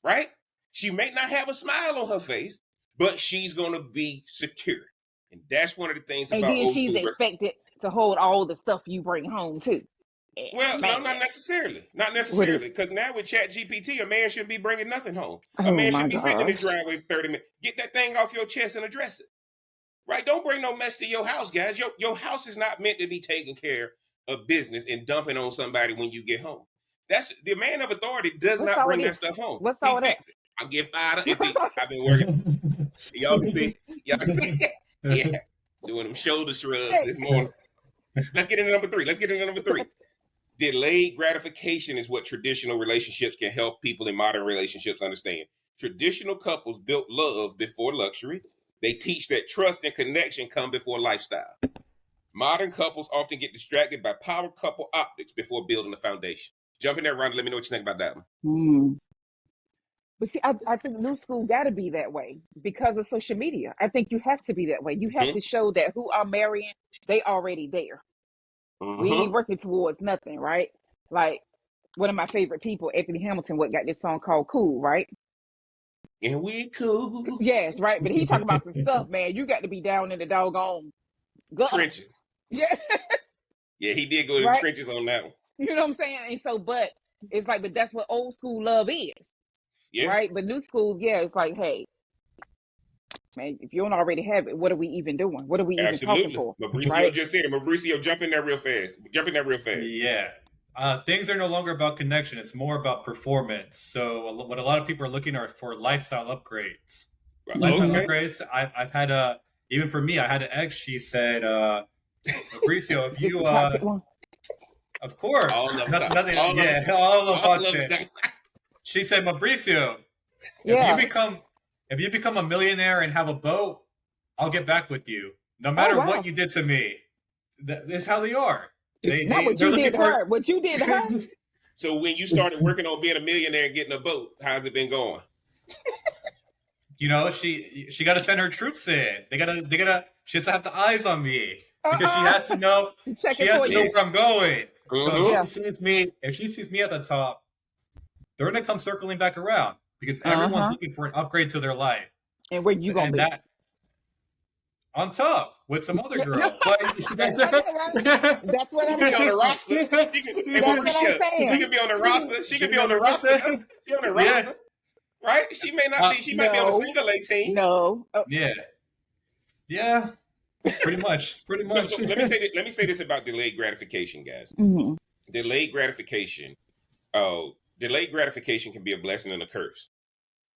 Right? She may not have a smile on her face, but she's going to be secure. And that's one of the things about old school. And then she's expected to hold all the stuff you bring home, too. Well, no, not necessarily. Not necessarily. Because now with ChatGPT, a man shouldn't be bringing nothing home. A man should be sitting in his driveway for 30 minutes. Get that thing off your chest and address it. Right? Don't bring no mess to your house, guys. Your house is not meant to be taking care of business and dumping on somebody when you get home. That's the man of authority does not bring that stuff home. What's all that? I'm getting fired up. I've been working. Y'all can see. Yeah. Doing them shoulder shrugs this morning. Let's get into number three. Delayed gratification is what traditional relationships can help people in modern relationships understand. Traditional couples built love before luxury. They teach that trust and connection come before lifestyle. Modern couples often get distracted by power couple optics before building a foundation. Jump in there, Ron. Let me know what you think about that one. But see, I think new school got to be that way because of social media. I think you have to be that way. You have to show that who are marrying, they already there. We ain't working towards nothing, right? Like, one of my favorite people, Anthony Hamilton, what got this song called "Cool," right? And we cool. Yes, right. But he talking about some stuff, man. You got to be down in the doggone gutter. Trenches. Yeah. Yeah, he did go to the Right. trenches on that one. You know what I'm saying? And so, but it's like, but that's what old school love is. Yeah. Right. But new school, yeah, it's like, hey, man, if you don't already have it, what are we even doing? What are we even talking for? Mauricio Right? just said it. Mauricio, jump in there real fast. Yeah. Things are no longer about connection. It's more about performance. So what a lot of people are looking for lifestyle upgrades. Right. Lifestyle upgrades. I've had even for me, I had an ex. She said, Mauricio, if you of course, all of them. She said, Mauricio, if you become a millionaire and have a boat, I'll get back with you. No matter what you did to me. That's how they are. What you did to her. So when you started working on being a millionaire and getting a boat, how's it been going? You know, she got to send her troops in. They gotta. She has to have the eyes on me because she has to know. She has to know where I'm going. So if she sees me at the top, they're gonna come circling back around because everyone's looking for an upgrade to their life. And where you gonna be? On top with some other girl. That's what I'm saying. On the roster. She could be on the roster. She could be on the roster. She on the roster. Right? She may not be. She might be on the single A team. No. Yeah. Yeah. Pretty much. So let me say this about delayed gratification, guys. Mm-hmm. Delayed gratification can be a blessing and a curse.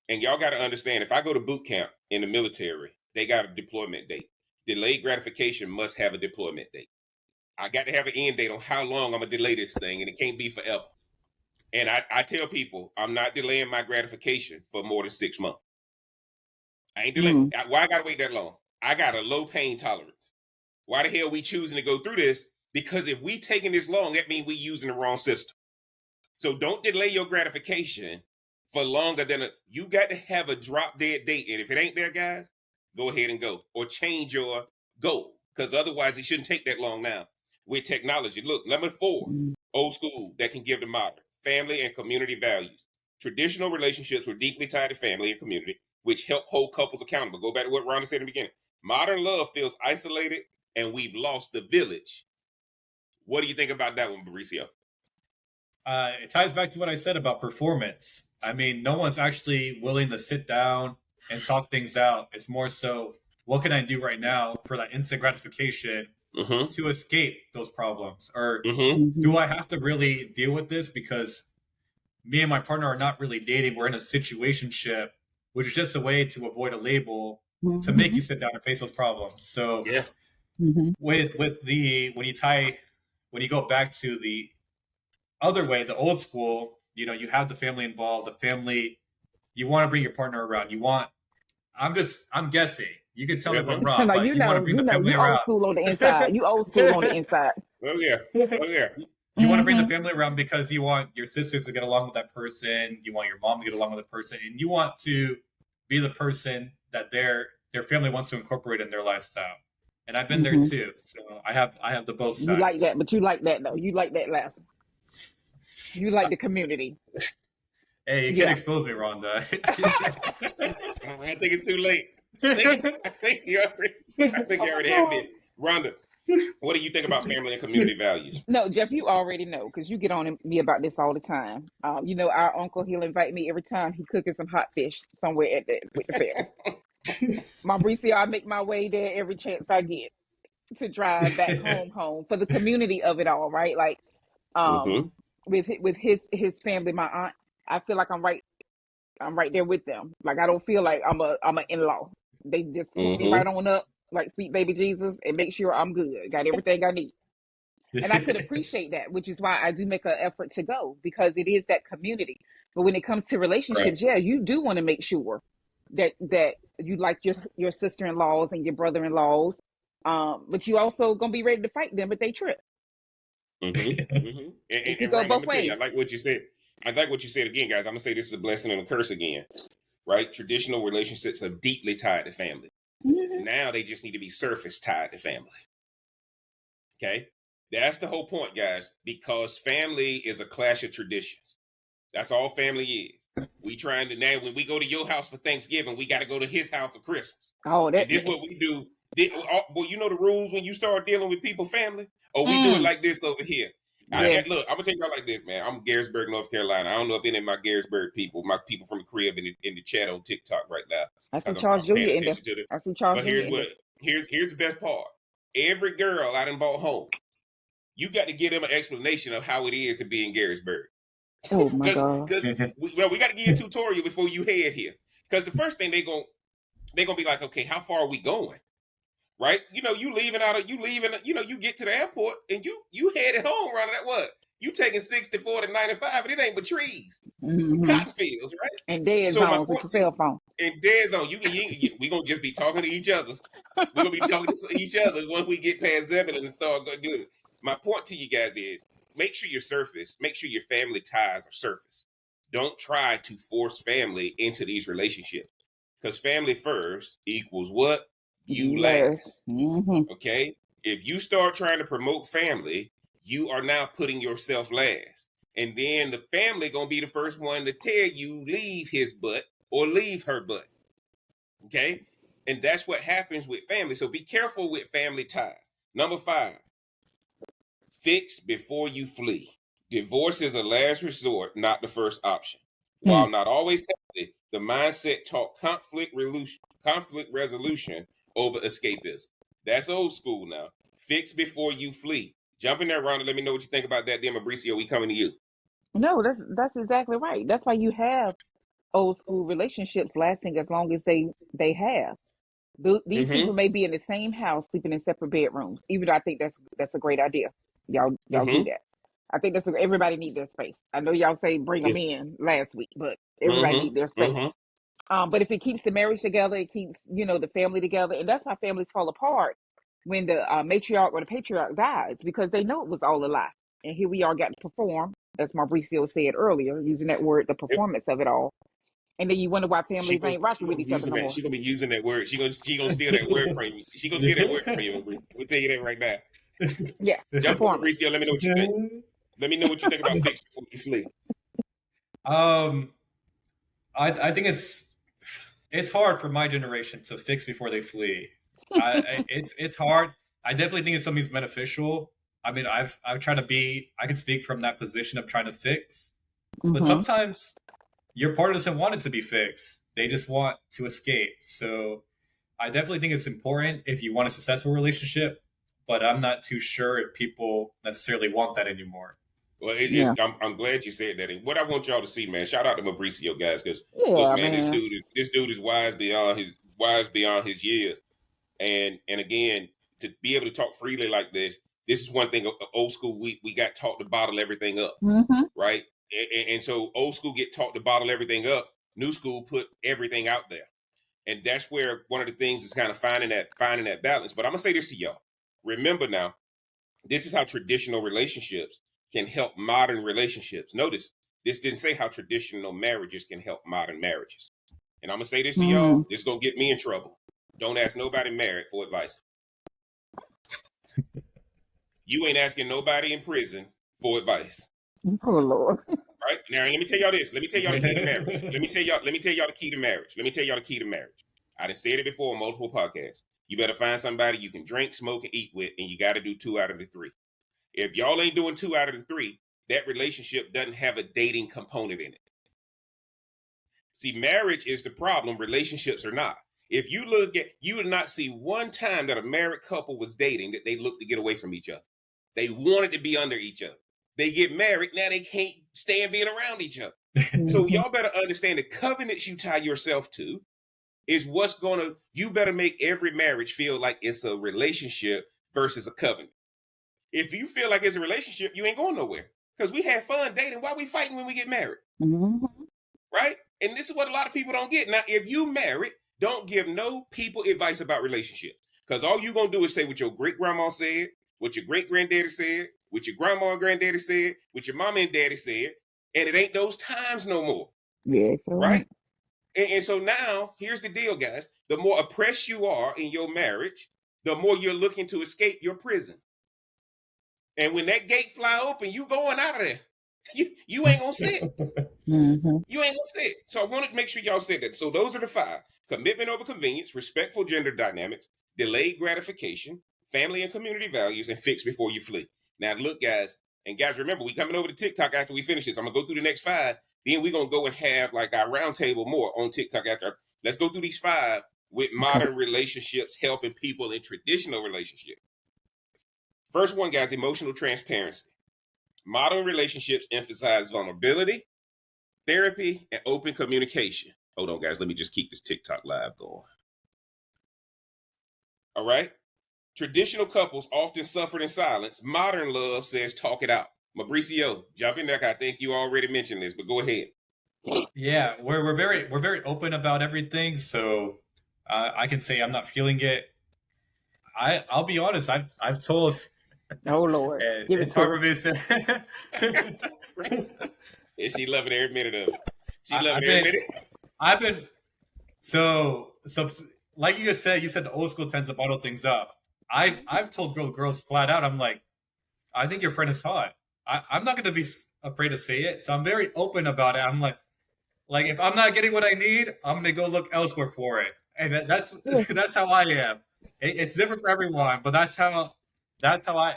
And y'all got to understand, if I go to boot camp in the military, they got a deployment date. Delayed gratification must have a deployment date. I got to have an end date on how long I'm going to delay this thing, and it can't be forever. And I tell people, I'm not delaying my gratification for more than 6 months. I ain't delaying. Why I got to wait that long? I got a low pain tolerance. Why the hell we choosing to go through this? Because if we taking this long, that means we using the wrong system. So don't delay your gratification for longer than you got to have a drop dead date. And if it ain't there, guys, go ahead and go or change your goal, because otherwise it shouldn't take that long now with technology. Look, number 4, old school that can give the modern: family and community values. Traditional relationships were deeply tied to family and community, which help hold couples accountable. Go back to what Rhonda said in the beginning. Modern love feels isolated and we've lost the village. What do you think about that one, Mauricio? It ties back to what I said about performance. I mean, no one's actually willing to sit down and talk things out. It's more so, what can I do right now for that instant gratification to escape those problems? Or do I have to really deal with this because me and my partner are not really dating? We're in a situationship, which is just a way to avoid a label to make you sit down and face those problems. So with when you go back to the other way, the old school, you know, you have the family involved, the family, you want to bring your partner around. I'm guessing. You can tell me if I'm wrong, but you want to bring the family around. You old school on the inside. You old school on the inside. Oh yeah. You want to bring the family around because you want your sisters to get along with that person. You want your mom to get along with that person, and you want to be the person that their family wants to incorporate in their lifestyle. And I've been there too, so I have the both sides. You like that, but you like that though. You like that last one. You like the community. Hey, you can't expose me, Rhonda. I think it's too late. I think you already have it. Rhonda, what do you think about family and community values? No, Jeff, you already know because you get on me about this all the time. You know, our uncle, he'll invite me every time he cooking some hot fish somewhere with the family. Mauricio, I make my way there every chance I get to drive back home for the community of it all, right? Like, with his family, my aunt, I feel like I'm right there with them. Like, I don't feel like I'm an in-law. They just scoop me right on up like sweet baby Jesus and make sure I'm good. Got everything I need. And I could appreciate that, which is why I do make an effort to go, because it is that community. But when it comes to relationships, yeah, you do want to make sure that you like your sister-in-laws and your brother-in-laws. But you also gonna be ready to fight them if they trip. And go right, both ways. I like what you said. I like what you said again, guys. I'm gonna say this is a blessing and a curse again. Right? Traditional relationships are deeply tied to family. Now they just need to be surface tied to family. Okay? That's the whole point, guys, because family is a clash of traditions. That's all family is. We trying to now when we go to your house for Thanksgiving, we got to go to his house for Christmas. Oh, that And this yes. what we do. Well, you know the rules when you start dealing with people, family. Oh, we do it Mm, like this over here. yes. Look, I'm gonna tell y'all like this, man. I'm Garrisburg, North Carolina. I don't know if any of my Garrisburg people, my people from the crib in the chat on TikTok right now, I see because Charles I'm paying Jr. in there. attention to them. I see Charles But Jr. here's in there. here's the best part. Every girl I done bought home, you got to give them an explanation of how it is to be in Garrisburg. Oh my Because God. we got to give you a tutorial before you head here. Because the first thing they're gonna be like, okay, how far are we going? Right? You know, you get to the airport and you headed home around that what? You taking 64 to 95 and it ain't but trees. Cotton fields, right? And dead So my zones with point your to cell phone. in dead zone, we gonna just be talking to each other. We're gonna be talking to each other once we get past Zebulon and start going good. My point to you guys is make sure your family ties are surface. Don't try to force family into these relationships. Because family first equals what? You You last. last. Okay? If you start trying to promote family, you are now putting yourself last. And then the family gonna be the first one to tell you leave his butt or leave her butt. Okay? And that's what happens with family. So be careful with family ties. Number 5, fix before you flee. Divorce is a last resort, not the first option. While not always healthy, the mindset taught conflict resolution over escapism. That's old school now. Fix before you flee. Jump in there, Rhonda. Let me know what you think about that. Then, Mauricio, we coming to you. No, that's exactly right. That's why you have old school relationships lasting as long as they have. These people Mm-hmm. may be in the same house, sleeping in separate bedrooms. Even though I think that's a great idea. Y'all do Mm-hmm. that. I think everybody need their space. I know y'all say bring Yeah. them in last week, but everybody need their Mm-hmm. space. Mm-hmm. But if it keeps the marriage together, it keeps the family together, and that's why families fall apart when the matriarch or the patriarch dies because they know it was all a lie. And here we all got to perform, as Mauricio said earlier, using that word, the Yep. performance of it all. And then you wonder why families ain't She rocking with gonna be each other using no that. more. She gonna be using that word. She gonna steal that word from you. She gonna steal that word from you. We'll tell you that right now. Yeah, Jump in, performance. Mauricio. Let me know what you think. Let me know what you think about fix before you flee. I think it's hard for my generation to fix before they flee. It's hard. I definitely think it's something that's beneficial. I mean, I've tried to be. I can speak from that position of trying to fix, but Mm-hmm. sometimes your partner doesn't want it to be fixed. They just want to escape. So I definitely think it's important if you want a successful relationship, but I'm not too sure if people necessarily want that anymore. Well, Yeah. I'm glad you said that. And what I want y'all to see, man, shout out to Mauricio, guys, because look, Yeah, man, man. this dude is wise beyond his years. And again, to be able to talk freely like this is one thing. Old school, we got taught to bottle everything up, Mm-hmm. right? And so old school get taught to bottle everything up. New school put everything out there, and that's where one of the things is kind of finding that balance. But I'm gonna say this to y'all: remember now, this is how traditional relationships can help modern relationships. Notice this didn't say how traditional marriages can help modern marriages. And I'm gonna say this to y'all: this is gonna get me in trouble. Don't ask nobody married for advice. You ain't asking nobody in prison for advice. Oh Lord. Right? Now let me tell y'all this. Let me tell y'all the key to marriage. Let me tell y'all the key to marriage. Let me tell y'all the key to marriage. I done said it before on multiple podcasts. You better find somebody you can drink, smoke, and eat with, and you gotta do 2 out of the 3. If y'all ain't doing 2 out of the 3, that relationship doesn't have a dating component in it. See, marriage is the problem, relationships are not. If you look at, you would not see one time that a married couple was dating that they looked to get away from each other. They wanted to be under each other. They get married, now they can't stand being around each other. So y'all better understand the covenants you tie yourself to is you better make every marriage feel like it's a relationship versus a covenant. If you feel like it's a relationship, you ain't going nowhere. Because we had fun dating. Why we fighting when we get married? Mm-hmm. Right? And this is what a lot of people don't get. Now, if you married, don't give no people advice about relationships. Because all you're going to do is say what your great-grandma said, what your great-granddaddy said, what your grandma and granddaddy said, what your mama and daddy said, and it ain't those times no more. Yeah, so Right? And so now, here's the deal, guys. The more oppressed you are in your marriage, the more you're looking to escape your prison. And when that gate fly open, you going out of there. You ain't gonna sit. Mm-hmm. You ain't gonna sit. So I wanted to make sure y'all said that. So those are the 5: commitment over convenience, respectful gender dynamics, delayed gratification, family and community values, and fix before you flee. Now look, guys, and guys, remember, we coming over to TikTok after we finish this. I'm gonna go through the next 5. Then we're gonna go and have like our roundtable more on TikTok after. Let's go through these 5 with modern relationships helping people in traditional relationships. First one, guys, emotional transparency. Modern relationships emphasize vulnerability, therapy, and open communication. Hold on, guys. Let me just keep this TikTok live going. All right. Traditional couples often suffered in silence. Modern love says talk it out. Mauricio, jump in there. I think you already mentioned this, but go ahead. Yeah, we're very open about everything. So I can say I'm not feeling it. I'll be honest. I've told. Oh Lord, It's hard for me to say. And she loving every minute of it. She loving I've every been, minute. I've been so like you said the old school tends to bottle things up. I've told girls flat out, I'm like, I think your friend is hot. I'm not going to be afraid to say it. So I'm very open about it. I'm like if I'm not getting what I need, I'm going to go look elsewhere for it. And that's how I am. It's different for everyone, but that's how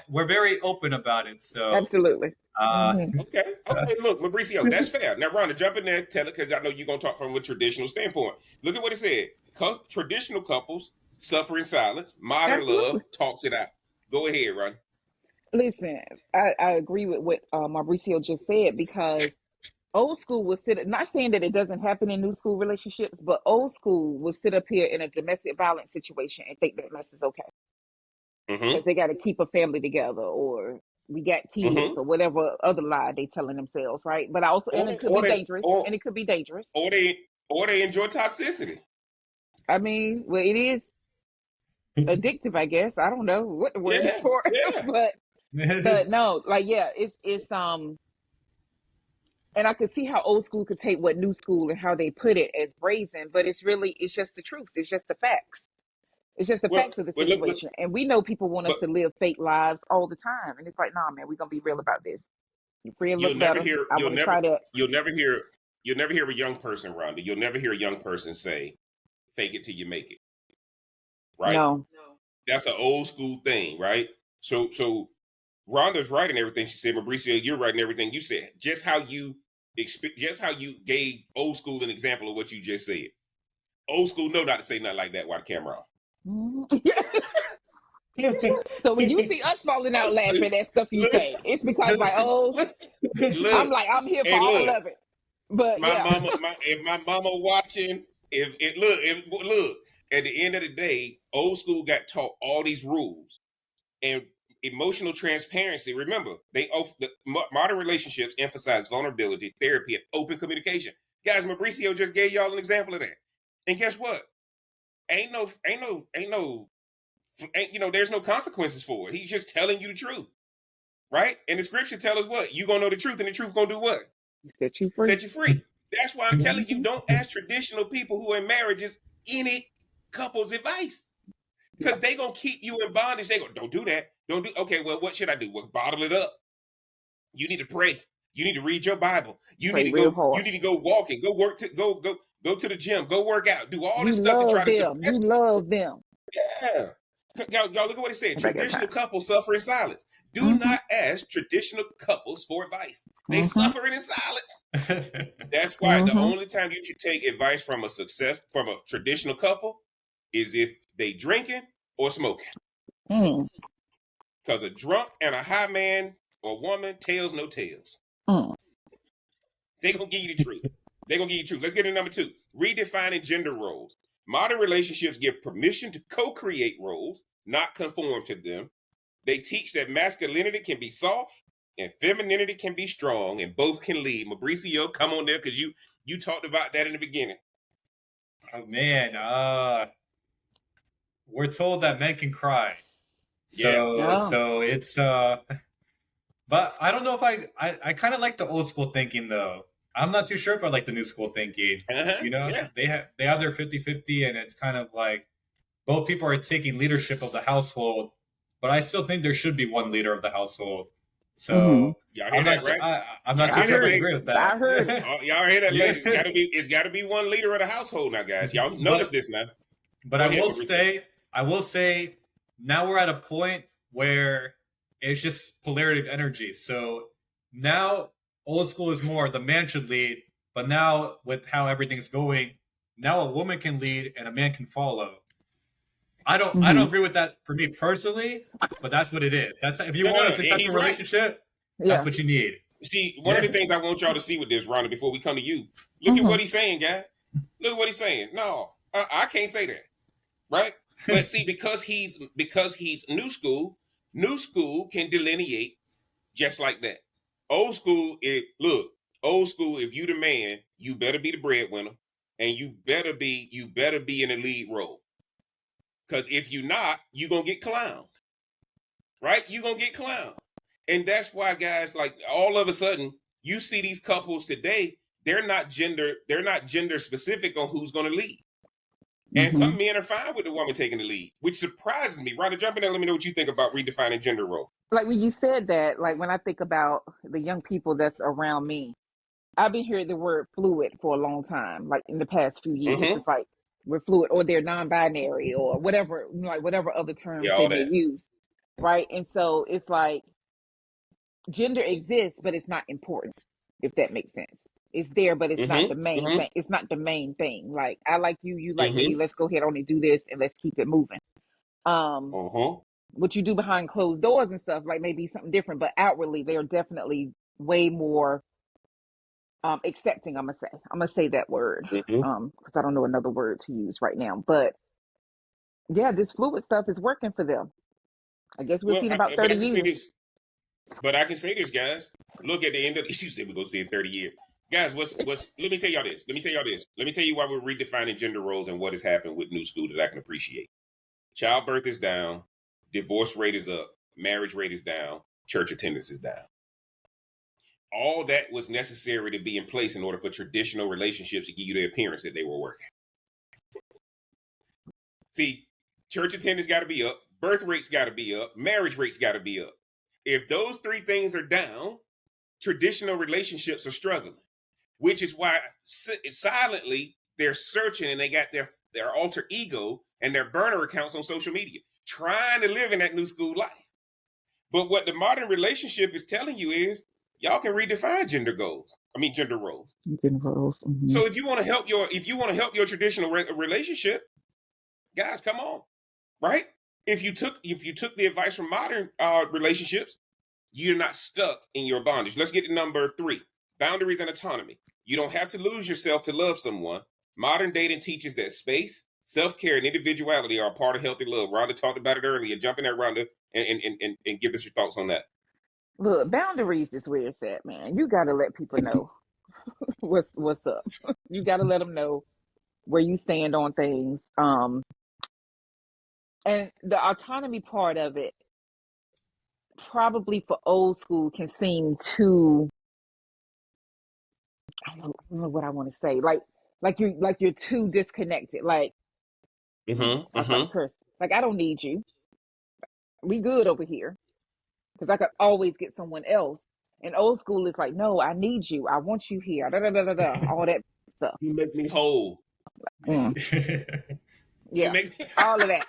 we're very open about it. So absolutely. Okay. Look, Mauricio, that's fair. Now, Rhonda, jump in there, tell it, because I know you're gonna talk from a traditional standpoint. Look at what it said. Traditional couples suffer in silence. Modern Absolutely. love talks it out. Go ahead, Ron. Listen, I agree with what Mauricio just said, because old school will sit. Not saying that it doesn't happen in new school relationships, but old school will sit up here in a domestic violence situation and think that mess is okay because they got to keep a family together, or we got kids, or whatever other lie they telling themselves, right? But also, and it could be dangerous, and it could be dangerous. Or they enjoy toxicity. I mean, well, it is addictive, I guess. I don't know what the word is for it, but no, like, yeah, it's and I could see how old school could take what new school and how they put it as brazen, but it's just the truth. It's just the facts. It's just the facts of the situation. And we know people want us to live fake lives all the time. And it's like, nah, man, we're going to be real about this. Your friend look better. I want to try that. You'll never hear a young person, Rhonda. You'll never hear a young person say, fake it till you make it. Right? No. That's an old school thing, right? So Rhonda's right in everything she said. Mauricio, you're right in everything you said. Just how you gave old school an example of what you just said. Old school know not to say nothing like that while the camera off. So when you see us falling out laughing at stuff you say, it's because like, I'm here for all of it. But mama, if my mama watching, look, at the end of the day, old school got taught all these rules and emotional transparency. Remember, modern relationships emphasize vulnerability, therapy, and open communication. Guys, Mauricio just gave y'all an example of that. And guess what? Ain't there's no consequences for it. He's just telling you the truth. Right? And the scripture tells us what? You gonna know the truth, and the truth gonna do what? Set you free. Set you free. That's why I'm telling you, don't ask traditional people who are in marriages any couple's advice. Because they gonna keep you in bondage. They go, don't do that. Don't do. Okay, well, what should I do? Well, bottle it up. You need to pray. You need to read your Bible. You need to go. Hard. You need to go walking. Go work. Go to the gym. Go work out. Do all this stuff to try to suppress. You love them. Yeah. Y'all look at what it said. Traditional couples suffer in silence. Do not ask traditional couples for advice. They suffer in silence. That's why the only time you should take advice from a traditional couple is if they drinking or smoking. Because a drunk and a high man or woman, tails no tails. They're going to give you the truth. Let's get to number 2. Redefining gender roles. Modern relationships give permission to co-create roles, not conform to them. They teach that masculinity can be soft and femininity can be strong, and both can lead. Mauricio, come on there, because you talked about that in the beginning. Oh man, we're told that men can cry. So it's but I don't know if I kind of like the old school thinking though. I'm not too sure if I like the new school thinking. They have their 50-50, and it's kind of like both people are taking leadership of the household, but I still think there should be one leader of the household. So Y'all hear that, right? I'm not Y'all too hear sure that, I ladies? agree with that. I heard it. Oh, y'all hear that, Yeah. ladies? It's got to be one leader of the household now, guys. Y'all notice this now. But Go I ahead, will say, now we're at a point where it's just polarity of energy. So now old school is more the man should lead, but now with how everything's going, now a woman can lead and a man can follow. I don't agree with that for me personally, but that's what it is. That's if you want a and successful he's right. relationship, Yeah. that's what you need. See, one of the things I want y'all to see with this, Rhonda, before we come to you, look at what he's saying, guys. Look at what he's saying. No, I can't say that, right? But see, because he's new school can delineate just like that. Old school, old school. If you the man, you better be the breadwinner, and you better be in a lead role. Because if you not, you gonna get clowned, right? You gonna get clowned, and that's why, guys, like all of a sudden, you see these couples today. They're not gender specific on who's gonna lead. And some men are fine with the woman taking the lead, which surprises me. Rhonda, jump in there. Let me know what you think about redefining gender role. Like when you said that, like when I think about the young people that's around me, I've been hearing the word fluid for a long time. Like in the past few years, it's like we're fluid, or they're non-binary, or whatever, like whatever other terms they may use, right? And so it's like gender exists, but it's not important, if that makes sense. It's there, but it's not the main thing. It's not the main thing. Like I like you, you like me. Let's go ahead on and do this, and let's keep it moving. What you do behind closed doors and stuff, like maybe something different, but outwardly they are definitely way more accepting. I'm gonna say that word because I don't know another word to use right now. But yeah, this fluid stuff is working for them. I guess we'll see in about 30 years. But I can say this, guys. Look, at the end of you said we're gonna see in 30 years. Guys, what's let me tell y'all this. Let me tell you why we're redefining gender roles and what has happened with new school that I can appreciate. Childbirth is down, divorce rate is up, marriage rate is down, church attendance is down. All that was necessary to be in place in order for traditional relationships to give you the appearance that they were working. See, church attendance got to be up, birth rates got to be up, marriage rates got to be up. If those three things are down, traditional relationships are struggling, which is why silently they're searching and they got their alter ego and their burner accounts on social media, trying to live in that new school life. But what the modern relationship is telling you is y'all can redefine gender roles. So if you want to help your traditional relationship, guys, come on, right? If you took the advice from modern relationships, you're not stuck in your bondage. Let's get to number 3: boundaries and autonomy. You don't have to lose yourself to love someone. Modern dating teaches that space, self-care, and individuality are a part of healthy love. Rhonda talked about it earlier. Jump in there, Rhonda, and give us your thoughts on that. Look, boundaries is where it's at, man. You got to let people know what's up. You got to let them know where you stand on things. And the autonomy part of it, probably for old school, can seem too. I don't know what I want to say. Like you're too disconnected. Like I start to curse. Like I don't need you. We good over here. Because I could always get someone else. And old school is like, no, I need you. I want you here. Da da da da da. All that stuff. You make me whole. Yeah, You make me all of that.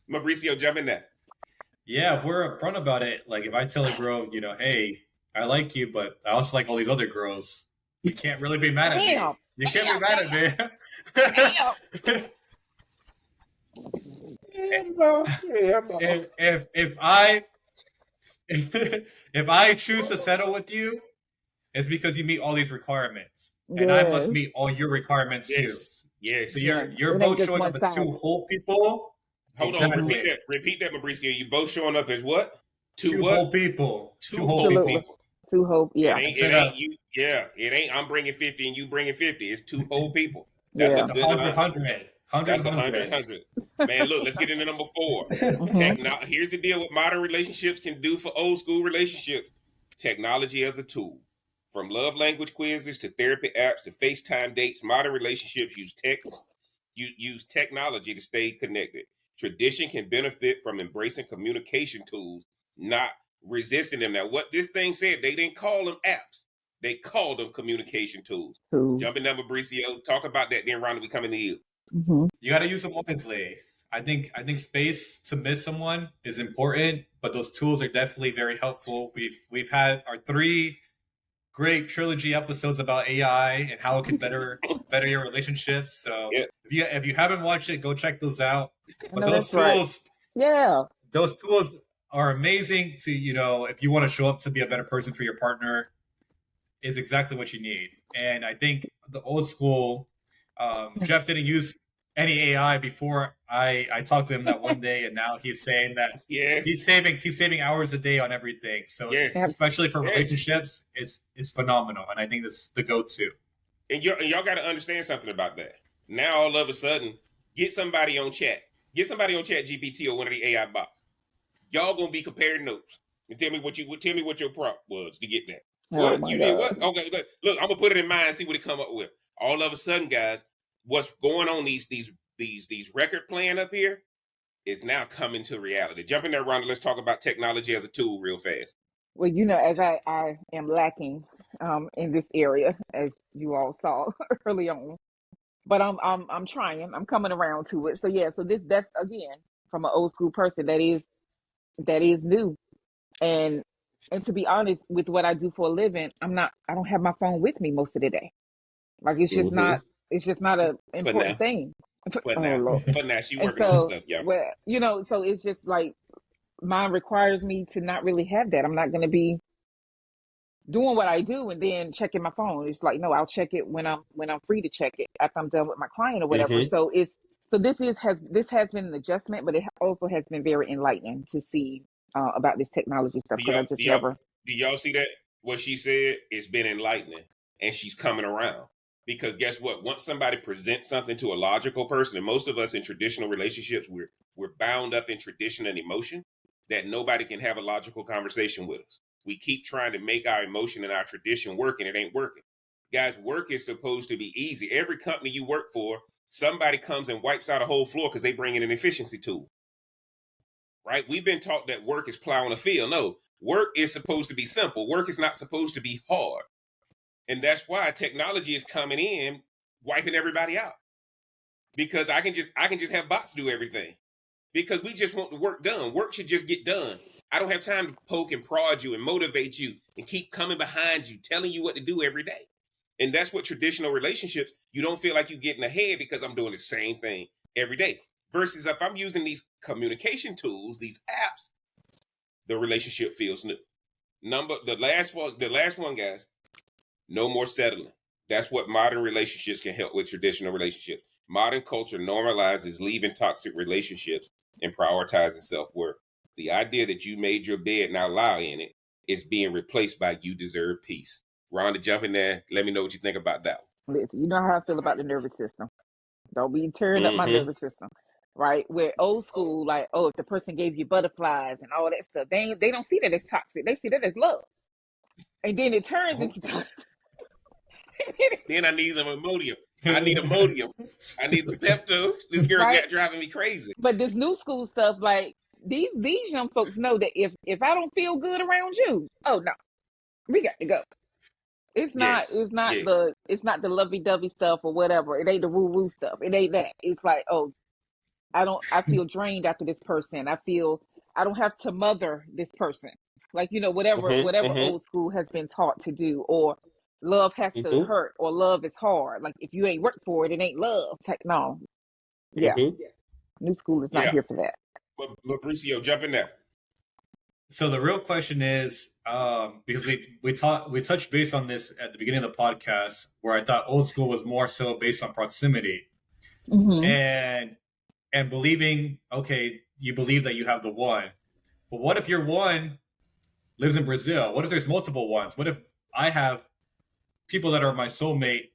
Mauricio, jump in there. Yeah, if we're upfront about it, like if I tell a girl, hey, I like you, but I also like all these other girls, you can't really be mad at me. You can't be mad at me. If I choose to settle with you, it's because you meet all these requirements, and I must meet all your requirements too. Yes. So you're both showing up as two whole people. Hold on, repeat that, Mauricio. You both showing up as what? Two whole people. Two whole people. Two whole, yeah. It ain't you. Yeah, it ain't. I'm bringing 50 and you bringing 50. It's two whole people. That's a good 100. That's 100. Man, look, let's get into number 4. Now, here's the deal: what modern relationships can do for old school relationships. Technology as a tool. From love language quizzes to therapy apps to FaceTime dates, modern relationships use technology to stay connected. Tradition can benefit from embracing communication tools, not resisting them. Now, what this thing said, they didn't call them apps. They called them communication tools. Jumping number, Mauricio, talk about that. Then Ronda, we coming to you. Mm-hmm. You got to use them wisely. I think space to miss someone is important, but those tools are definitely very helpful. We've had our 3 great trilogy episodes about AI and how it can better your relationships. So Yeah. if you haven't watched it, go check those out. But those tools, right. Those tools are amazing to, if you want to show up to be a better person for your partner, is exactly what you need. And I think the old school, Jeff didn't use any AI before I talked to him that one day, and now he's saying that he's saving hours a day on everything. So especially for relationships, it's phenomenal, and I think this is the go-to. And y'all got to understand something about that. Now all of a sudden, get somebody on Chat GPT or one of the AI bots. Y'all gonna be comparing notes and tell me what your prompt was to get that. What you did? What? Okay, look, I'm gonna put it in mind and see what it come up with. All of a sudden, guys, what's going on these record playing up here is now coming to reality. Jump in there, Rhonda. Let's talk about technology as a tool real fast. Well, as I am lacking in this area, as you all saw early on, but I'm trying. I'm coming around to it. So that's again from an old school person that is new, and to be honest, with what I do for a living, I don't have my phone with me most of the day. Like it's just not an important thing. For now, she working on stuff, yeah. Well, so it's just like mine requires me to not really have that. I'm not going to be doing what I do and then checking my phone. It's like, no, I'll check it when I'm free to check it after I'm done with my client or whatever. Mm-hmm. So this has been an adjustment, but it also has been very enlightening to see about this technology stuff, because I just never. Do y'all see that? What she said, it's been enlightening, and she's coming around. Because guess what? Once somebody presents something to a logical person, and most of us in traditional relationships, we're bound up in tradition and emotion that nobody can have a logical conversation with us. We keep trying to make our emotion and our tradition work, and it ain't working. Guys, work is supposed to be easy. Every company you work for, somebody comes and wipes out a whole floor because they bring in an efficiency tool. Right? We've been taught that work is plowing a field. No, work is supposed to be simple. Work is not supposed to be hard. And that's why technology is coming in, wiping everybody out. Because I can just have bots do everything. Because we just want the work done. Work should just get done. I don't have time to poke and prod you and motivate you and keep coming behind you, telling you what to do every day. And that's what traditional relationships, you don't feel like you're getting ahead because I'm doing the same thing every day. Versus if I'm using these communication tools, these apps, the relationship feels new. The last one, guys. No more settling. That's what modern relationships can help with traditional relationships. Modern culture normalizes leaving toxic relationships and prioritizing self-worth. The idea that you made your bed, now lie in it, is being replaced by you deserve peace. Rhonda, jump in there. Let me know what you think about that one. Listen, you know how I feel about the nervous system. Don't be tearing up my nervous system, right? Where old school, like, oh, if the person gave you butterflies and all that stuff, they don't see that as toxic. They see that as love. And then it turns into toxic. Then I need some Imodium. I need Imodium. I need some Pepto. This girl got driving me crazy. But this new school stuff, like these young folks know that if I don't feel good around you, oh no, we got to go. It's not the lovey-dovey stuff or whatever. It ain't the woo-woo stuff. It ain't that. It's like, oh, I feel drained after this person. I don't have to mother this person. Like, whatever old school has been taught to do, or love has to hurt, or love is hard. Like, if you ain't worked for it, it ain't love. No. Yeah. New school is not here for that. But Mauricio, jump in there. So the real question is, because we touched base on this at the beginning of the podcast, where I thought old school was more so based on proximity, and believing, okay, you believe that you have the one, but what if your one lives in Brazil? What if there's multiple ones? What if I have people that are my soulmate,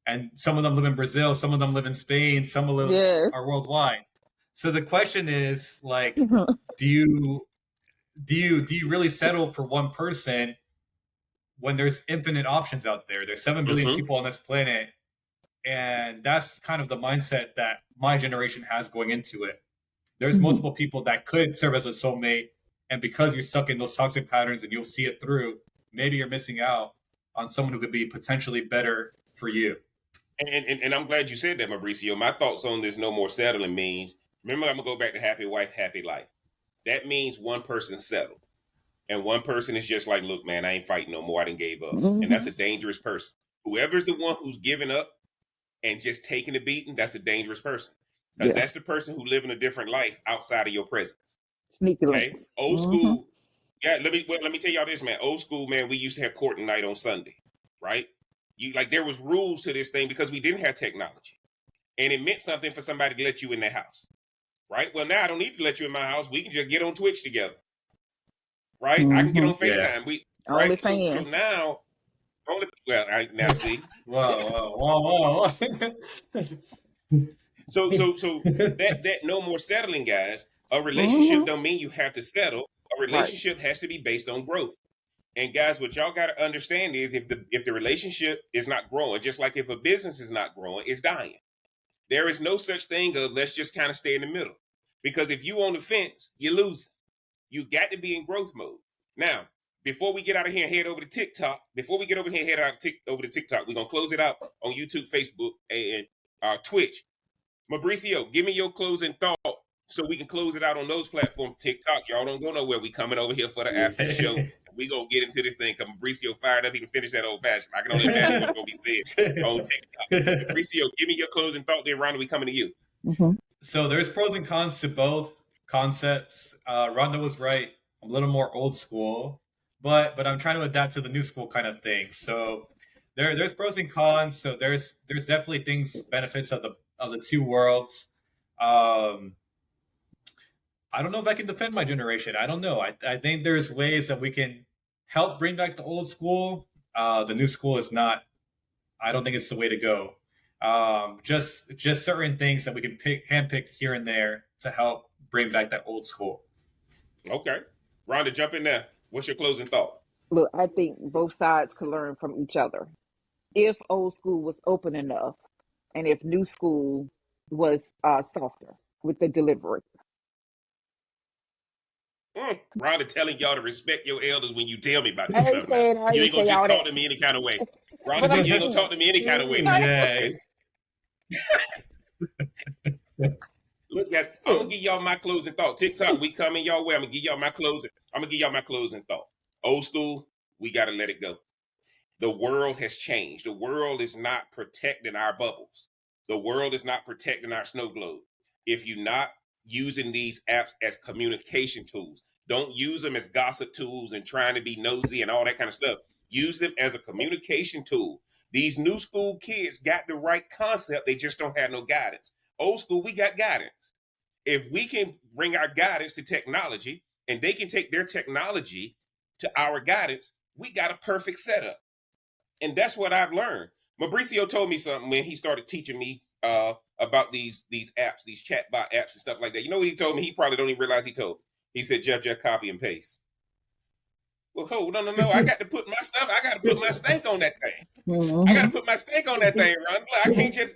and some of them live in Brazil, some of them live in Spain, some of them are worldwide? So the question is, like, do you really settle for one person when there's infinite options out there? There's 7 billion people on this planet, and that's kind of the mindset that my generation has going into it. there's multiple people that could serve as a soulmate. And because you're stuck in those toxic patterns and you'll see it through, maybe you're missing out on someone who could be potentially better for you. And I'm glad you said that, Mauricio. My thoughts on this no more settling means, remember, I'm going to go back to happy wife, happy life. That means one person settled. And one person is just like, look, man, I ain't fighting no more. I done gave up. And that's a dangerous person. Whoever's the one who's giving up and just taking the beating, that's a dangerous person. Because that's the person who living a different life outside of your presence. Sneaky. Okay? Old school. Yeah, let me tell y'all this, man. Old school, man, we used to have court night on Sunday, right? There was rules to this thing because we didn't have technology. And it meant something for somebody to let you in their house. Right? Well, now I don't need to let you in my house. We can just get on Twitch together. Right? I can get on FaceTime. Yeah. Right? So now, now see. Whoa. So that no more settling, guys. A relationship don't mean you have to settle. A relationship has to be based on growth. And guys, what y'all got to understand is if the relationship is not growing, just like if a business is not growing, it's dying. There is no such thing of let's just kind of stay in the middle. Because if you on the fence, you lose. You got to be in growth mode. Now, before we get out of here and head over to TikTok, we're going to close it out on YouTube, Facebook, and Twitch. Mauricio, give me your closing thought so we can close it out on those platforms. TikTok, y'all don't go nowhere. We coming over here for the after show. We going to get into this thing because Mauricio fired up. He can finish that old fashioned. I can only imagine what's going to be said on TikTok. Mauricio, give me your closing thought there, Rhonda. We coming to you. So there's pros and cons to both concepts. Rhonda was right. I'm a little more old school, but I'm trying to adapt to the new school kind of thing. So there's pros and cons. So there's definitely benefits of the two worlds. I don't know if I can defend my generation. I don't know. I think there's ways that we can help bring back the old school. The new school is not. I don't think it's the way to go. Just certain things that we can handpick here and there to help bring back that old school. Okay, Rhonda, jump in there. What's your closing thought? Look, I think both sides could learn from each other. If old school was open enough, and if new school was softer with the delivery. Rhonda telling y'all to respect your elders when you tell me about this stuff. You ain't gonna just talk to me any kind of way. Rhonda said you ain't gonna talk to me any kind of way. Yeah. Okay. Look, guys, I'm gonna give y'all my closing thought. TikTok, we coming y'all way. I'm gonna give y'all my closing thought. Old school, we gotta let it go. The world has changed. The world is not protecting our bubbles. The world is not protecting our snow globe. If you're not using these apps as communication tools, don't use them as gossip tools and trying to be nosy and all that kind of stuff. Use them as a communication tool. These new school kids got the right concept. They just don't have no guidance. Old school, we got guidance. If we can bring our guidance to technology and they can take their technology to our guidance, we got a perfect setup. And that's what I've learned. Mauricio told me something when he started teaching me about these apps, these chatbot apps and stuff like that. You know what he told me? He probably don't even realize he told me. He said, Jeff, just copy and paste. Well, no. I got to put my stuff. I got to put my stank on that thing. I got to put my stank on that thing, Ron. I can't just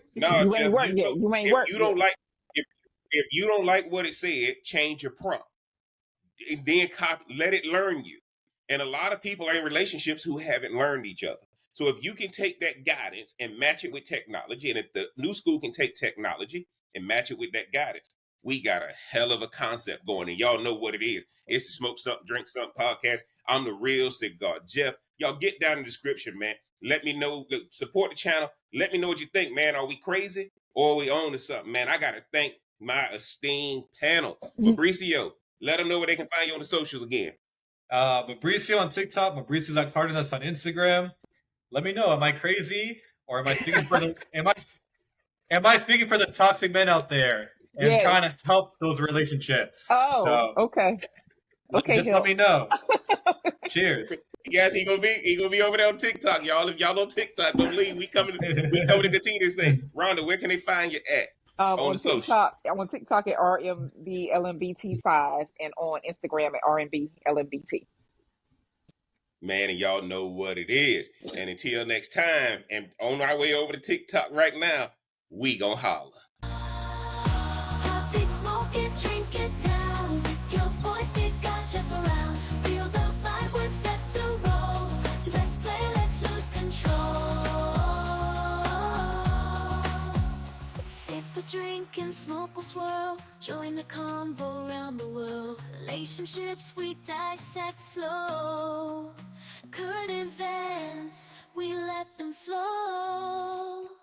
If you don't like what it said, change your prompt. And then let it learn you. And a lot of people are in relationships who haven't learned each other. So if you can take that guidance and match it with technology, and if the new school can take technology and match it with that guidance, we got a hell of a concept going. And y'all know what it is. It's the Smoke Something, Drink Something podcast. I'm the real cigar Jeff. Y'all get down in the description, man. Let me know. Support the channel. Let me know what you think, man. Are we crazy or are we on to something, man? I got to thank my esteemed panel. Mauricio, let them know where they can find you on the socials again. Mauricio on TikTok, Mauricio Cardenas on Instagram. Let me know. Am I crazy or am I speaking for the am I speaking for the toxic men out there and trying to help those relationships? Okay. Just let me know. Cheers. Guys, he gonna be over there on TikTok, y'all. If y'all on TikTok, don't leave. We coming to continue this thing. Rhonda, where can they find you at? On TikTok, I'm on TikTok at RMBLMBT5 and on Instagram at RMBLMBT. Man, and y'all know what it is. And until next time, and on our way over to TikTok right now, we gonna holler. Smoking, drinking. join the convo around the world. Relationships we dissect slow. Current events, we let them flow.